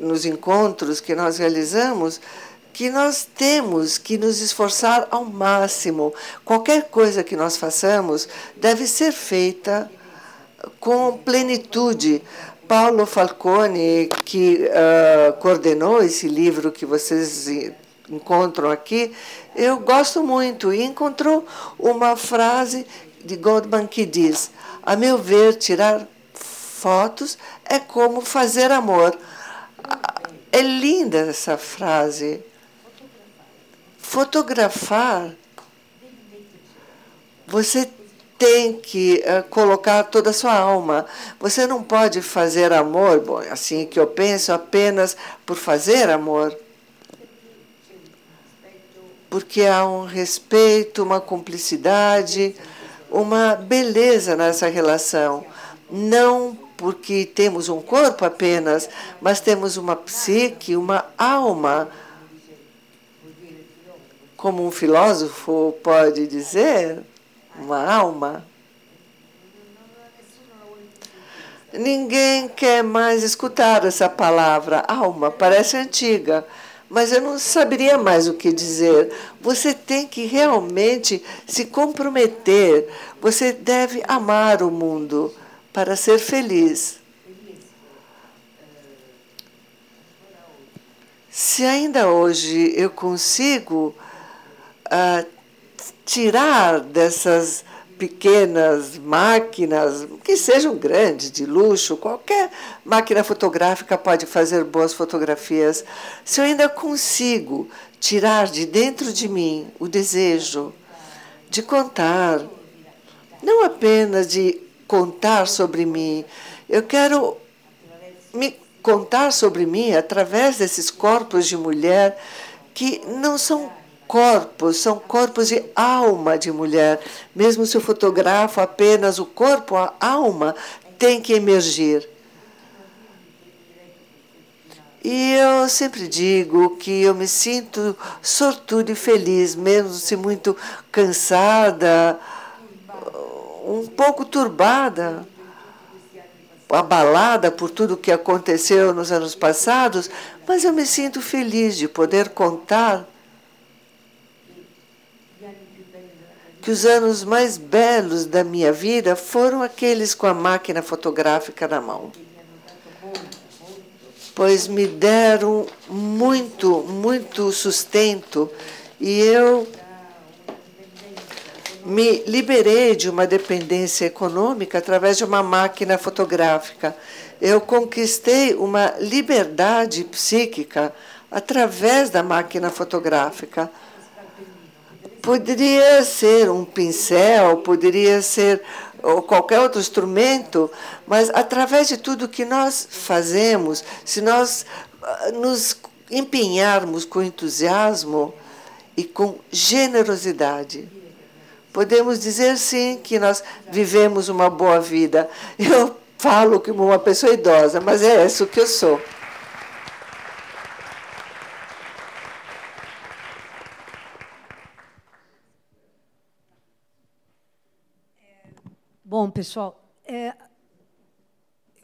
nos encontros que nós realizamos, que nós temos que nos esforçar ao máximo. Qualquer coisa que nós façamos deve ser feita com plenitude. Paulo Falcone, que coordenou esse livro que vocês encontram aqui, eu gosto muito, e encontrou uma frase de Goldman que diz: a meu ver, tirar fotos é como fazer amor. É linda essa frase. Fotografar, você tem que colocar toda a sua alma. Você não pode fazer amor, bom, assim que eu penso, apenas por fazer amor. Porque há um respeito, uma cumplicidade, uma beleza nessa relação. Não porque temos um corpo apenas, mas temos uma psique, uma alma. Como um filósofo pode dizer, uma alma. Ninguém quer mais escutar essa palavra, alma, parece antiga, mas eu não saberia mais o que dizer. Você tem que realmente se comprometer, você deve amar o mundo para ser feliz. Se ainda hoje eu consigo tirar dessas pequenas máquinas, que sejam grandes, de luxo, qualquer máquina fotográfica pode fazer boas fotografias. Se eu ainda consigo tirar de dentro de mim o desejo de contar, não apenas de contar sobre mim, eu quero me contar sobre mim através desses corpos de mulher que não são corpos, são corpos de alma de mulher. Mesmo se eu fotografo apenas o corpo, a alma tem que emergir. E eu sempre digo que eu me sinto sortuda e feliz, mesmo se muito cansada, um pouco turbada, abalada por tudo o que aconteceu nos anos passados, mas eu me sinto feliz de poder contar que os anos mais belos da minha vida foram aqueles com a máquina fotográfica na mão, pois me deram muito sustento, e eu me liberei de uma dependência econômica através de uma máquina fotográfica. Eu conquistei uma liberdade psíquica através da máquina fotográfica. Poderia ser um pincel, poderia ser qualquer outro instrumento, mas através de tudo que nós fazemos, se nós nos empenharmos com entusiasmo e com generosidade, podemos dizer, sim, que nós vivemos uma boa vida. Eu falo como uma pessoa idosa, mas é isso que eu sou. Bom, pessoal,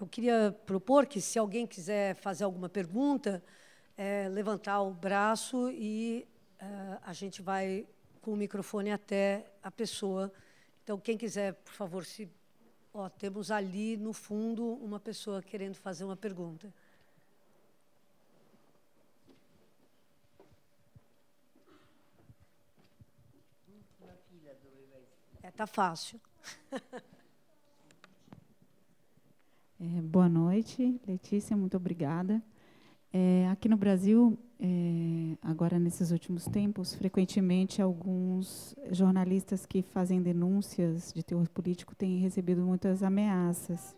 eu queria propor que, se alguém quiser fazer alguma pergunta, levantar o braço e a gente vai com o microfone até a pessoa. Então, quem quiser, por favor, temos ali no fundo uma pessoa querendo fazer uma pergunta. Tá fácil. Boa noite, Letícia, muito obrigada. Aqui no Brasil, agora nesses últimos tempos, frequentemente alguns jornalistas que fazem denúncias de teor político têm recebido muitas ameaças.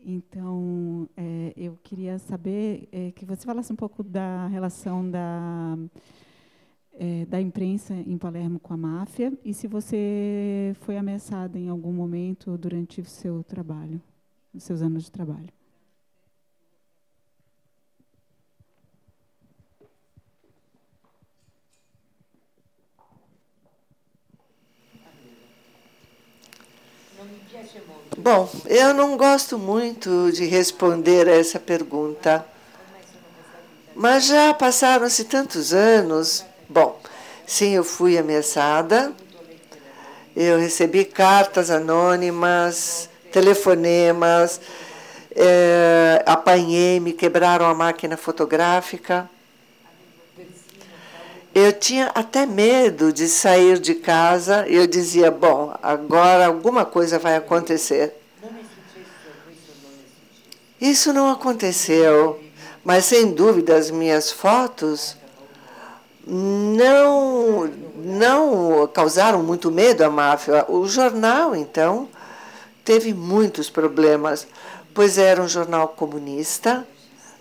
Então, eu queria saber que você falasse um pouco da relação da imprensa em Palermo com a máfia, e se você foi ameaçada em algum momento durante o seu trabalho, os seus anos de trabalho. Bom, eu não gosto muito de responder a essa pergunta, mas já passaram-se tantos anos. Bom, sim, eu fui ameaçada, eu recebi cartas anônimas, telefonemas, apanhei, me quebraram a máquina fotográfica. Eu tinha até medo de sair de casa. Eu dizia, bom, agora alguma coisa vai acontecer. Isso não aconteceu, mas, sem dúvida, as minhas fotos não causaram muito medo à máfia. O jornal, então, teve muitos problemas, pois era um jornal comunista,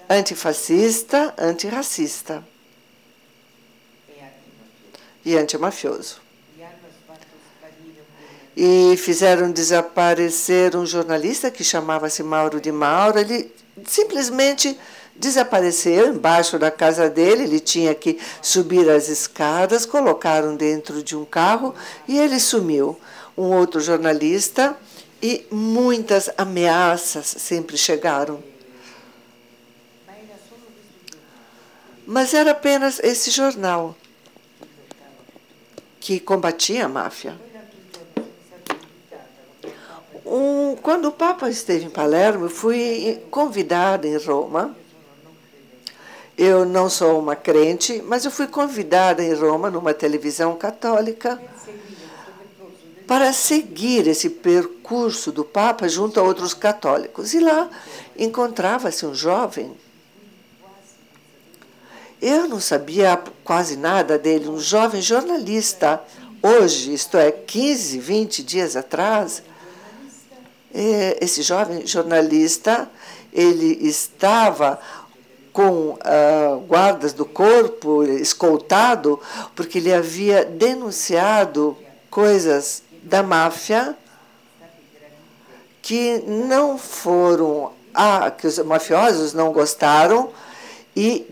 antifascista, antirracista e antimafioso. E fizeram desaparecer um jornalista que chamava-se Mauro de Mauro. Ele simplesmente desapareceu embaixo da casa dele. Ele tinha que subir as escadas, colocaram dentro de um carro e ele sumiu. Um outro jornalista, e muitas ameaças sempre chegaram. Mas era apenas esse jornal que combatia a máfia. Quando o Papa esteve em Palermo, eu fui convidada em Roma. Eu não sou uma crente, mas eu fui convidada em Roma, numa televisão católica, para seguir esse percurso do Papa junto a outros católicos. E lá encontrava-se um jovem. Eu não sabia quase nada dele, um jovem jornalista. Hoje, isto é, 15, 20 dias atrás, esse jovem jornalista, ele estava com guardas do corpo, escoltado, porque ele havia denunciado coisas da máfia que não foram, que os mafiosos não gostaram, e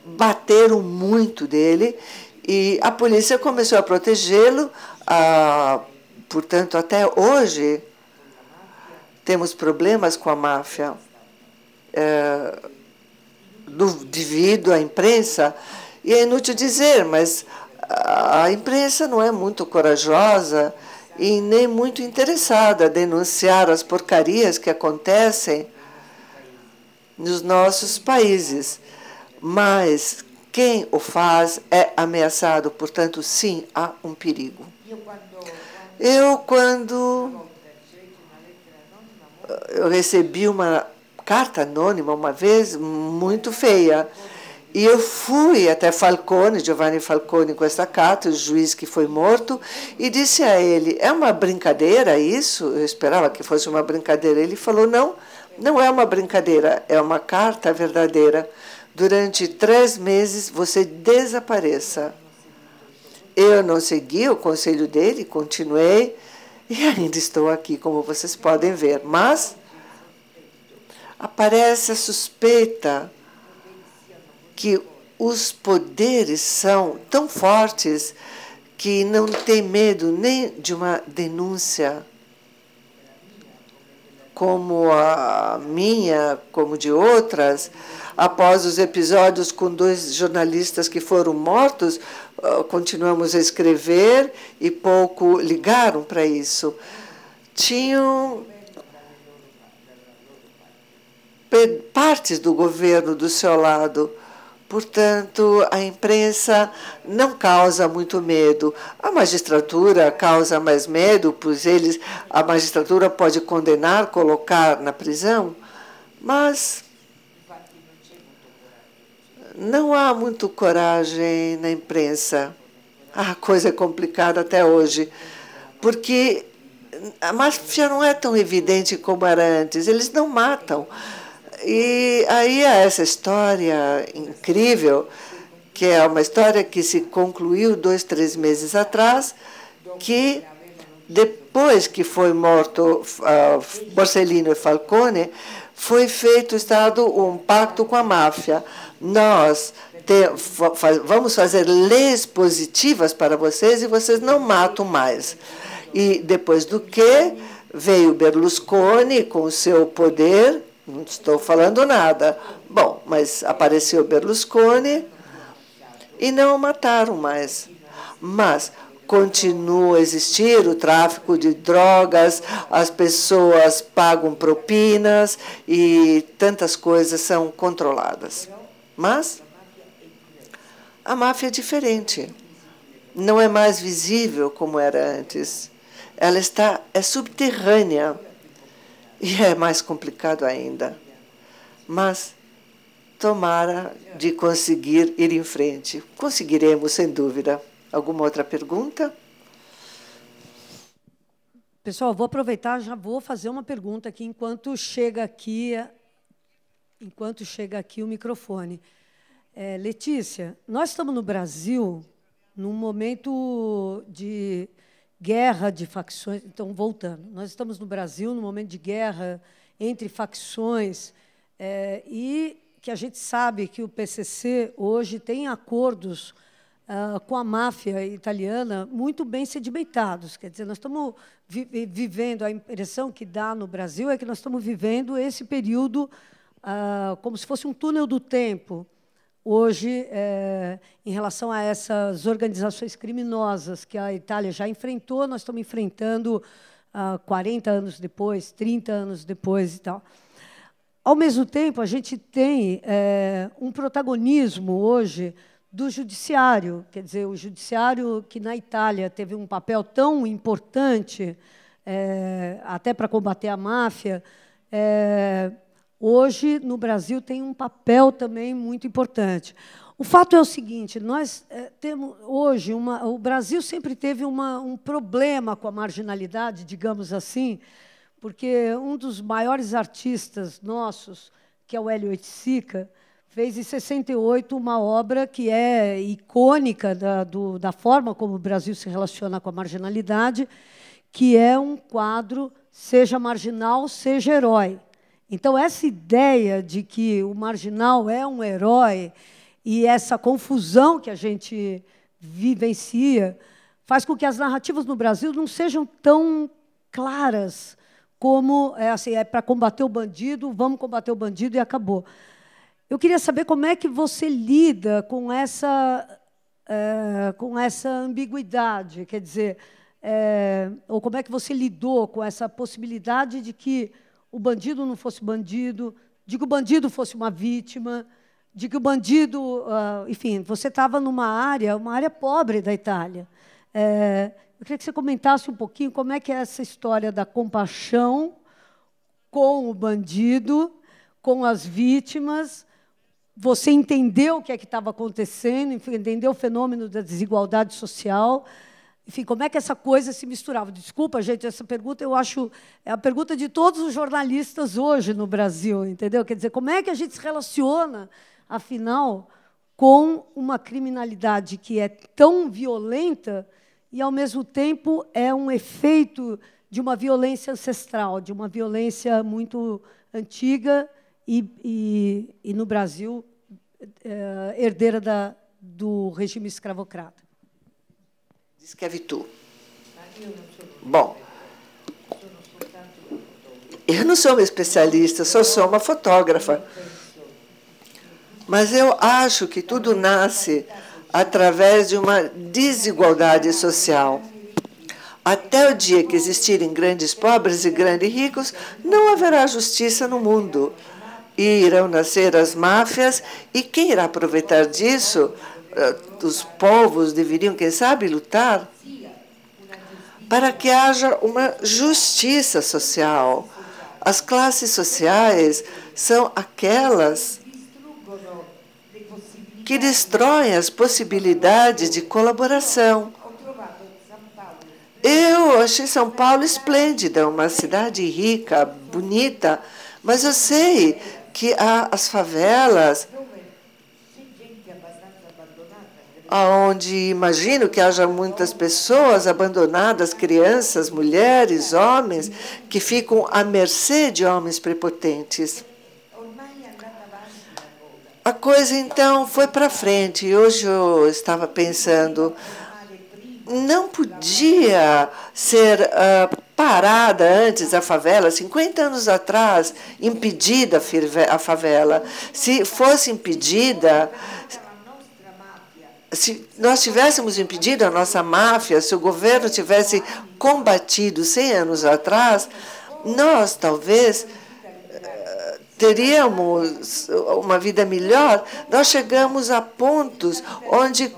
bateram muito dele, e a polícia começou a protegê-lo. Portanto, até hoje, temos problemas com a máfia, devido à imprensa. E é inútil dizer, mas a imprensa não é muito corajosa e nem muito interessada a denunciar as porcarias que acontecem nos nossos países. Mas quem o faz é ameaçado, portanto, sim, há um perigo. Quando eu recebi uma carta anônima uma vez, muito feia, e eu fui até Falcone, Giovanni Falcone, com essa carta, o juiz que foi morto, e disse a ele, é uma brincadeira isso? Eu esperava que fosse uma brincadeira. Ele falou, não, não é uma brincadeira, é uma carta verdadeira. Durante 3 meses você desapareça. Eu não segui o conselho dele, continuei, e ainda estou aqui, como vocês podem ver. Mas aparece a suspeita que os poderes são tão fortes que não tem medo nem de uma denúncia como a minha, como de outras. Após os episódios com 2 jornalistas que foram mortos, continuamos a escrever e pouco ligaram para isso. Tinham partes do governo do seu lado. Portanto, a imprensa não causa muito medo. A magistratura causa mais medo, pois a magistratura pode condenar, colocar na prisão, mas não há muito coragem na imprensa. A coisa é complicada até hoje, porque a máfia não é tão evidente como era antes. Eles não matam. E aí há essa história incrível, que é uma história que se concluiu 2, 3 meses atrás, que depois que foi morto Borsellino e Falcone, foi feito um pacto com a máfia. Nós vamos fazer leis positivas para vocês e vocês não matam mais. E depois do que veio Berlusconi com o seu poder, não estou falando nada. Bom, mas apareceu Berlusconi e não o mataram mais. Mas continua a existir o tráfico de drogas, as pessoas pagam propinas e tantas coisas são controladas. Mas a máfia é diferente. Não é mais visível como era antes. Ela é subterrânea e é mais complicado ainda. Mas tomara de conseguir ir em frente. Conseguiremos, sem dúvida. Alguma outra pergunta? Pessoal, vou aproveitar, já vou fazer uma pergunta aqui enquanto chega aqui o microfone. Letícia, nós estamos no Brasil num momento de guerra de facções. Então, voltando, nós estamos no Brasil num momento de guerra entre facções e que a gente sabe que o PCC hoje tem acordos com a máfia italiana muito bem sedimentados. Quer dizer, nós estamos vivendo, a impressão que dá no Brasil é que nós estamos vivendo esse período como se fosse um túnel do tempo. Hoje, em relação a essas organizações criminosas que a Itália já enfrentou, nós estamos enfrentando 40 anos depois, 30 anos depois e tal. Ao mesmo tempo, a gente tem um protagonismo hoje do judiciário, quer dizer, o judiciário que na Itália teve um papel tão importante até para combater a máfia, hoje no Brasil tem um papel também muito importante. O fato é o seguinte: nós temos hoje o Brasil sempre teve um problema com a marginalidade, digamos assim, porque um dos maiores artistas nossos, que é o Hélio Oiticica, fez em 68 uma obra que é icônica da forma como o Brasil se relaciona com a marginalidade, que é um quadro Seja Marginal, Seja Herói. Então, essa ideia de que o marginal é um herói e essa confusão que a gente vivencia faz com que as narrativas no Brasil não sejam tão claras como assim, para combater o bandido, vamos combater o bandido e acabou. Eu queria saber como é que você lida com essa ambiguidade, quer dizer, ou como é que você lidou com essa possibilidade de que o bandido não fosse bandido, de que o bandido fosse uma vítima, de que o bandido... enfim, você estava numa área pobre da Itália. Eu queria que você comentasse um pouquinho como é que é essa história da compaixão com o bandido, com as vítimas. Você entendeu o que é que estava acontecendo, entendeu o fenômeno da desigualdade social. Enfim, como é que essa coisa se misturava? Desculpa, gente, essa pergunta eu acho é a pergunta de todos os jornalistas hoje no Brasil, entendeu? Quer dizer, como é que a gente se relaciona, afinal, com uma criminalidade que é tão violenta e, ao mesmo tempo, é um efeito de uma violência ancestral, de uma violência muito antiga e no Brasil, herdeira do regime escravocrata. Escravitud. Bom, eu não sou uma especialista, só sou uma fotógrafa. Mas eu acho que tudo nasce através de uma desigualdade social. Até o dia que existirem grandes pobres e grandes ricos, não haverá justiça no mundo. E irão nascer as máfias, e quem irá aproveitar disso? Os povos deveriam, quem sabe, lutar para que haja uma justiça social. As classes sociais são aquelas que destroem as possibilidades de colaboração. Eu achei São Paulo esplêndida, uma cidade rica, bonita, mas eu sei que há as favelas, onde imagino que haja muitas pessoas abandonadas, crianças, mulheres, homens, que ficam à mercê de homens prepotentes. A coisa, então, foi para frente. E hoje eu estava pensando, não podia ser parada antes a favela, 50 anos atrás, impedida a favela. Se fosse impedida, se nós tivéssemos impedido a nossa máfia, se o governo tivesse combatido 100 anos atrás, nós talvez teríamos uma vida melhor. Nós chegamos a pontos onde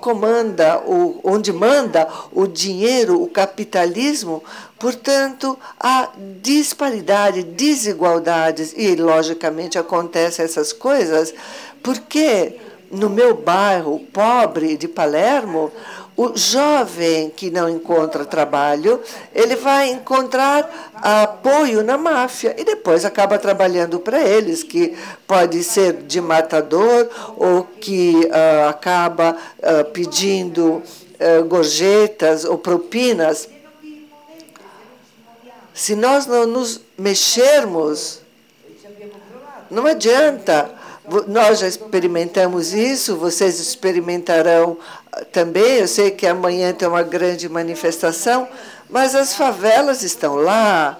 manda o dinheiro, o capitalismo. Portanto, há disparidade, desigualdades, e, logicamente, acontecem essas coisas, porque no meu bairro pobre de Palermo, o jovem que não encontra trabalho, ele vai encontrar apoio na máfia e depois acaba trabalhando para eles, que pode ser de matador ou que acaba pedindo gorjetas ou propinas. Se nós não nos mexermos, não adianta. Nós já experimentamos isso, vocês experimentarão também. Eu sei que amanhã tem uma grande manifestação, mas as favelas estão lá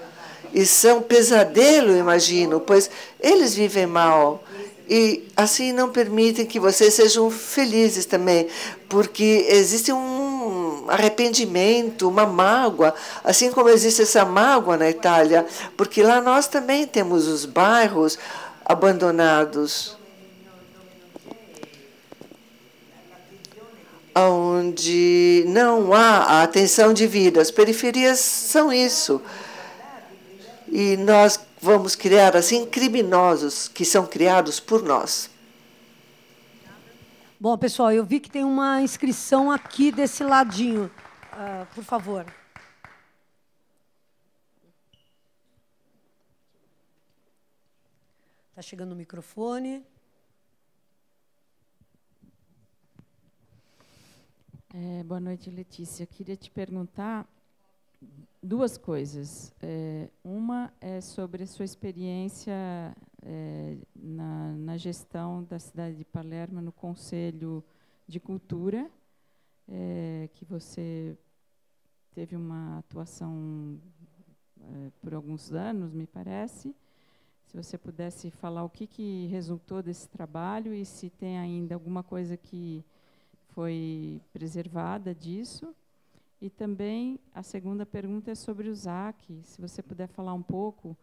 e são pesadelo, imagino, pois eles vivem mal e assim não permitem que vocês sejam felizes também, porque existe um arrependimento, uma mágoa, assim como existe essa mágoa na Itália, porque lá nós também temos os bairros abandonados, onde não há a atenção devida. As periferias são isso. E nós vamos criar, assim, criminosos que são criados por nós. Bom, pessoal, eu vi que tem uma inscrição aqui desse ladinho. Por favor. Está chegando o microfone. Boa noite, Letícia. Queria te perguntar duas coisas. Uma é sobre a sua experiência na gestão da cidade de Palermo, no Conselho de Cultura, que você teve uma atuação por alguns anos, me parece. Se você pudesse falar o que resultou desse trabalho e se tem ainda alguma coisa que foi preservada disso. E também a segunda pergunta é sobre o ZAC, se você puder falar um pouco,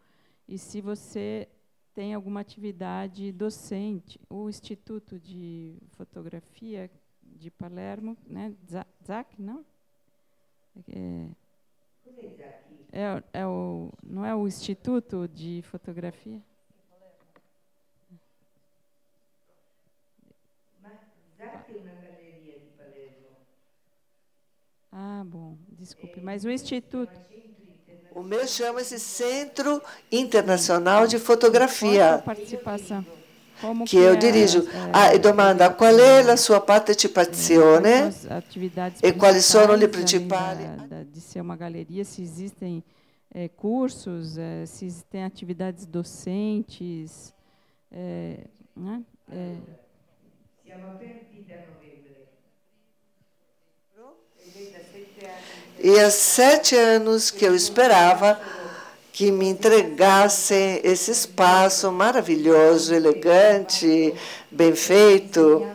e se você tem alguma atividade docente, o Instituto de Fotografia de Palermo, né? ZAC, não? Não é o Instituto de Fotografia? Mas ZAC é uma galeria de Palermo. Ah, bom, desculpe, mas o Instituto... O meu chama-se Centro Internacional de Fotografia, participação. Como que eu dirijo. Domanda qual é a sua partecipazione e quali sono le principali. De ser uma galeria, se existem cursos, se existem atividades docentes, né? Siamo aperti da novembre. E há 7 anos que eu esperava que me entregassem esse espaço maravilhoso, elegante, bem feito,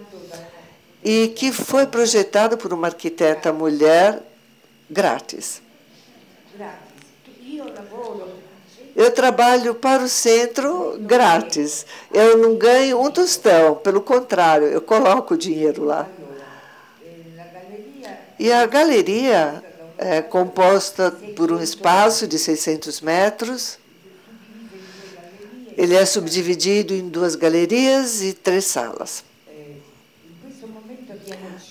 e que foi projetado por uma arquiteta mulher grátis. Eu trabalho para o centro grátis. Eu não ganho um tostão, pelo contrário, eu coloco o dinheiro lá. E a galeria é composta por um espaço de 600 metros. Ele é subdividido em 2 galerias e 3 salas.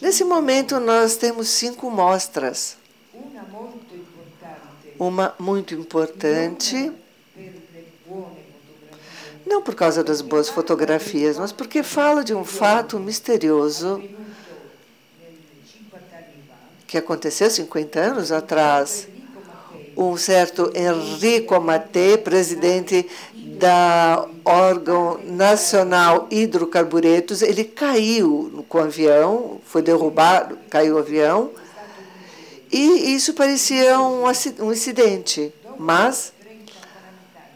Nesse momento, nós temos 5 mostras. Uma muito importante, não por causa das boas fotografias, mas porque fala de um fato misterioso que aconteceu 50 anos atrás. Um certo Enrico Mattei, presidente da órgão nacional Hidrocarburetos, ele caiu com o avião, foi derrubado, caiu o avião, E isso parecia um incidente, mas,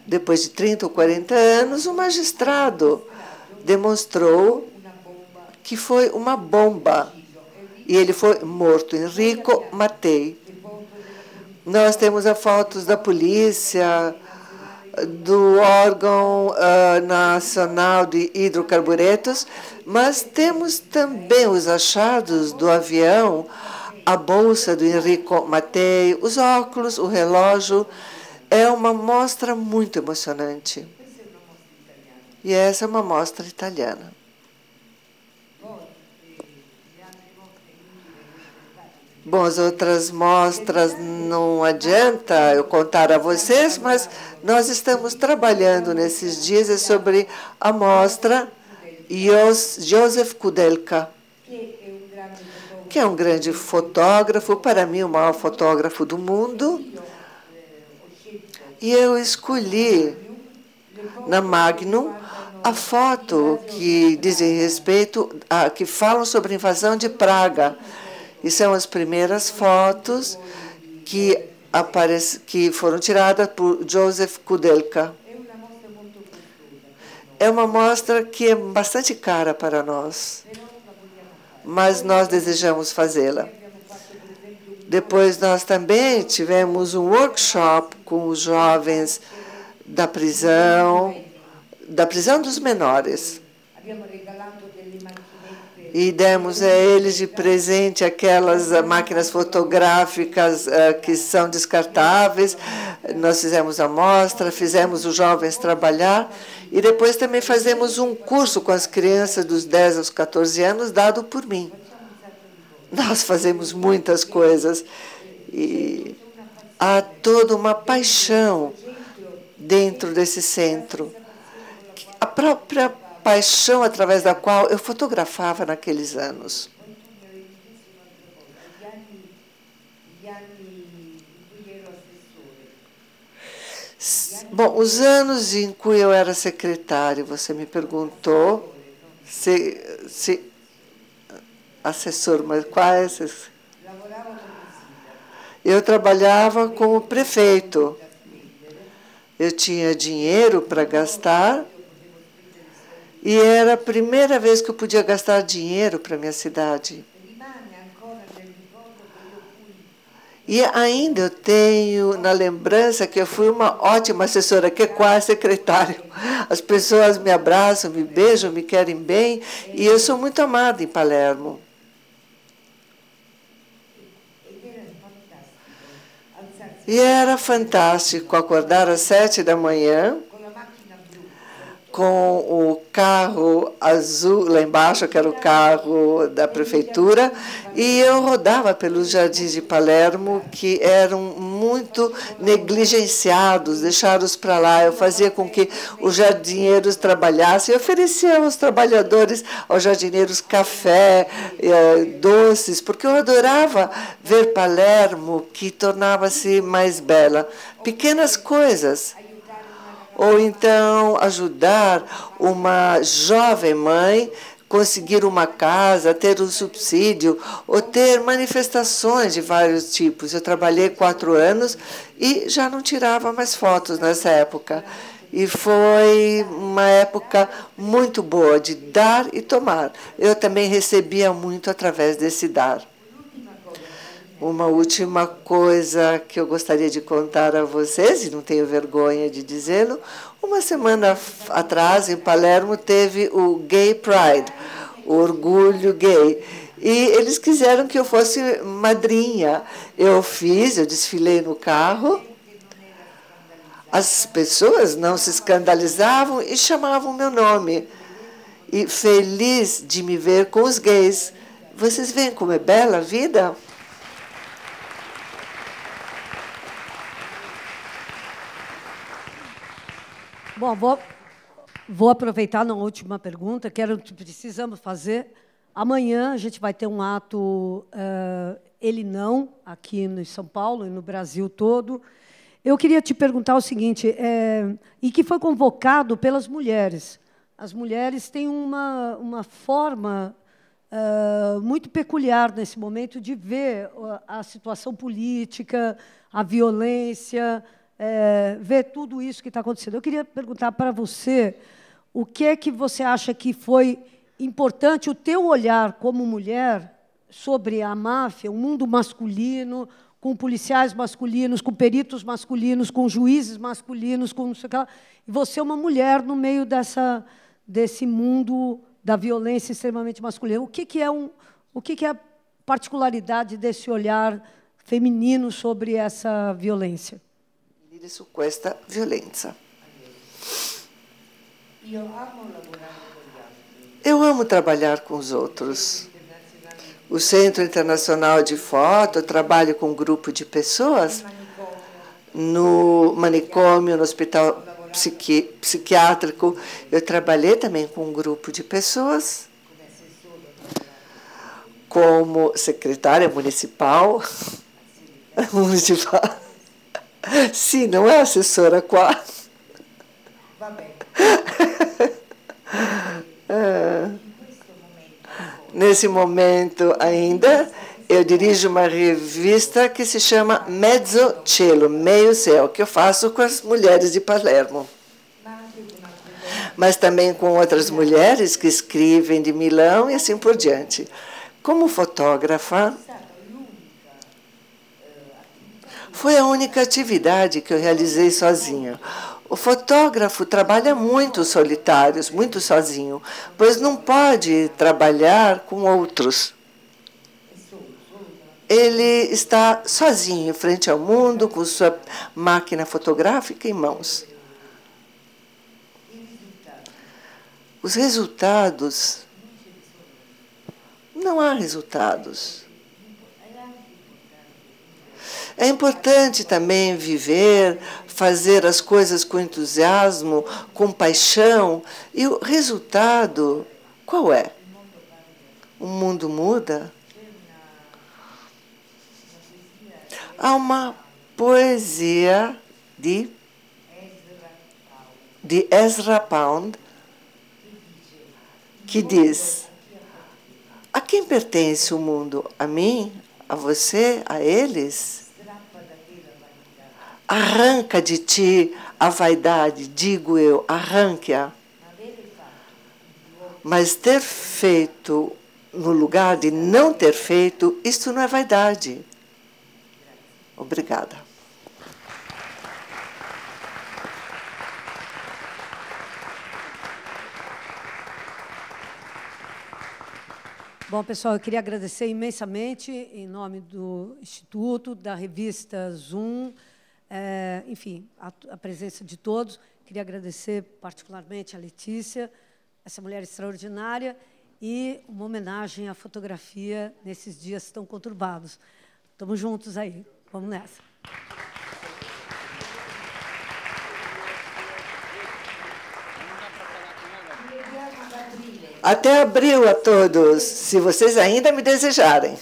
depois de 30 ou 40 anos, o magistrado demonstrou que foi uma bomba. E ele foi morto, Enrico Mattei. Nós temos as fotos da polícia, do órgão nacional de hidrocarburetos, mas temos também os achados do avião, a bolsa do Enrico Mattei, os óculos, o relógio. É uma mostra muito emocionante. E essa é uma mostra italiana. Bom, as outras mostras não adianta eu contar a vocês, mas nós estamos trabalhando nesses dias sobre a mostra Joseph Kudelka, que é um grande fotógrafo, para mim o maior fotógrafo do mundo. E eu escolhi na Magnum a foto que dizem respeito, que falam sobre a invasão de Praga. E são as primeiras fotos que foram tiradas por Joseph Kudelka. É uma mostra que é bastante cara para nós, mas nós desejamos fazê-la. Depois nós também tivemos um workshop com os jovens da prisão dos menores. E demos a eles de presente aquelas máquinas fotográficas que são descartáveis. Nós fizemos a mostra, fizemos os jovens trabalhar e depois também fazemos um curso com as crianças dos 10 aos 14 anos, dado por mim. Nós fazemos muitas coisas e há toda uma paixão dentro desse centro. A própria paixão através da qual eu fotografava naqueles anos. Bom, os anos em que eu era secretário, você me perguntou se assessor, mas quais? Eu trabalhava como prefeito. Eu tinha dinheiro para gastar. E era a primeira vez que eu podia gastar dinheiro para a minha cidade. E ainda eu tenho na lembrança que eu fui uma ótima assessora, que é quase secretário. As pessoas me abraçam, me beijam, me querem bem, e eu sou muito amada em Palermo. E era fantástico acordar às 7 da manhã, com o carro azul lá embaixo, que era o carro da prefeitura, e eu rodava pelos jardins de Palermo, que eram muito negligenciados, deixados para lá. Eu fazia com que os jardineiros trabalhassem, eu oferecia aos trabalhadores, aos jardineiros, café, doces, porque eu adorava ver Palermo, que tornava-se mais bela. Pequenas coisas. Ou então ajudar uma jovem mãe conseguir uma casa, ter um subsídio, ou ter manifestações de vários tipos. Eu trabalhei 4 anos e já não tirava mais fotos nessa época. E foi uma época muito boa de dar e tomar. Eu também recebia muito através desse dar. Uma última coisa que eu gostaria de contar a vocês, e não tenho vergonha de dizê-lo, uma semana atrás, em Palermo, teve o Gay Pride, o orgulho gay. E eles quiseram que eu fosse madrinha. Eu desfilei no carro, as pessoas não se escandalizavam e chamavam meu nome. E feliz de me ver com os gays. Vocês veem como é bela a vida? Bom, vou aproveitar na última pergunta, precisamos fazer. Amanhã a gente vai ter um ato Ele Não, aqui em São Paulo e no Brasil todo. Eu queria te perguntar o seguinte, e que foi convocado pelas mulheres. As mulheres têm uma forma muito peculiar nesse momento de ver a situação política, a violência, ver tudo isso que está acontecendo. Eu queria perguntar para você o que é que você acha que foi importante, o teu olhar como mulher sobre a máfia, o mundo masculino, com policiais masculinos, com peritos masculinos, com juízes masculinos, com não sei o que lá. E você é uma mulher no meio desse mundo da violência extremamente masculina. O que é a particularidade desse olhar feminino sobre essa violência? Su questa violenza. Eu amo trabalhar com os outros. O Centro Internacional de Foto, eu trabalho com um grupo de pessoas no manicômio, no hospital psiquiátrico. Eu trabalhei também com um grupo de pessoas como secretária municipal. Sim, não é assessora qua. Nesse momento ainda, eu dirijo uma revista que se chama Mezzo Cielo, Meio Céu, que eu faço com as mulheres de Palermo. Mas também com outras mulheres que escrevem de Milão e assim por diante. Como fotógrafa, foi a única atividade que eu realizei sozinha. O fotógrafo trabalha muito solitário, muito sozinho, pois não pode trabalhar com outros. Ele está sozinho, frente ao mundo, com sua máquina fotográfica em mãos. Os resultados... Não há resultados. É importante também viver, fazer as coisas com entusiasmo, com paixão. E o resultado, qual é? O mundo muda. Há uma poesia de Ezra Pound que diz: a quem pertence o mundo? A mim? A você? A eles? Arranca de ti a vaidade, digo eu, arranque-a. Mas ter feito no lugar de não ter feito, isto não é vaidade. Obrigada. Bom, pessoal, eu queria agradecer imensamente, em nome do Instituto, da revista Zoom, enfim, a presença de todos. Queria agradecer particularmente a Letícia, essa mulher extraordinária, e uma homenagem à fotografia nesses dias tão conturbados. Estamos juntos aí. Vamos nessa. Até abril a todos, se vocês ainda me desejarem.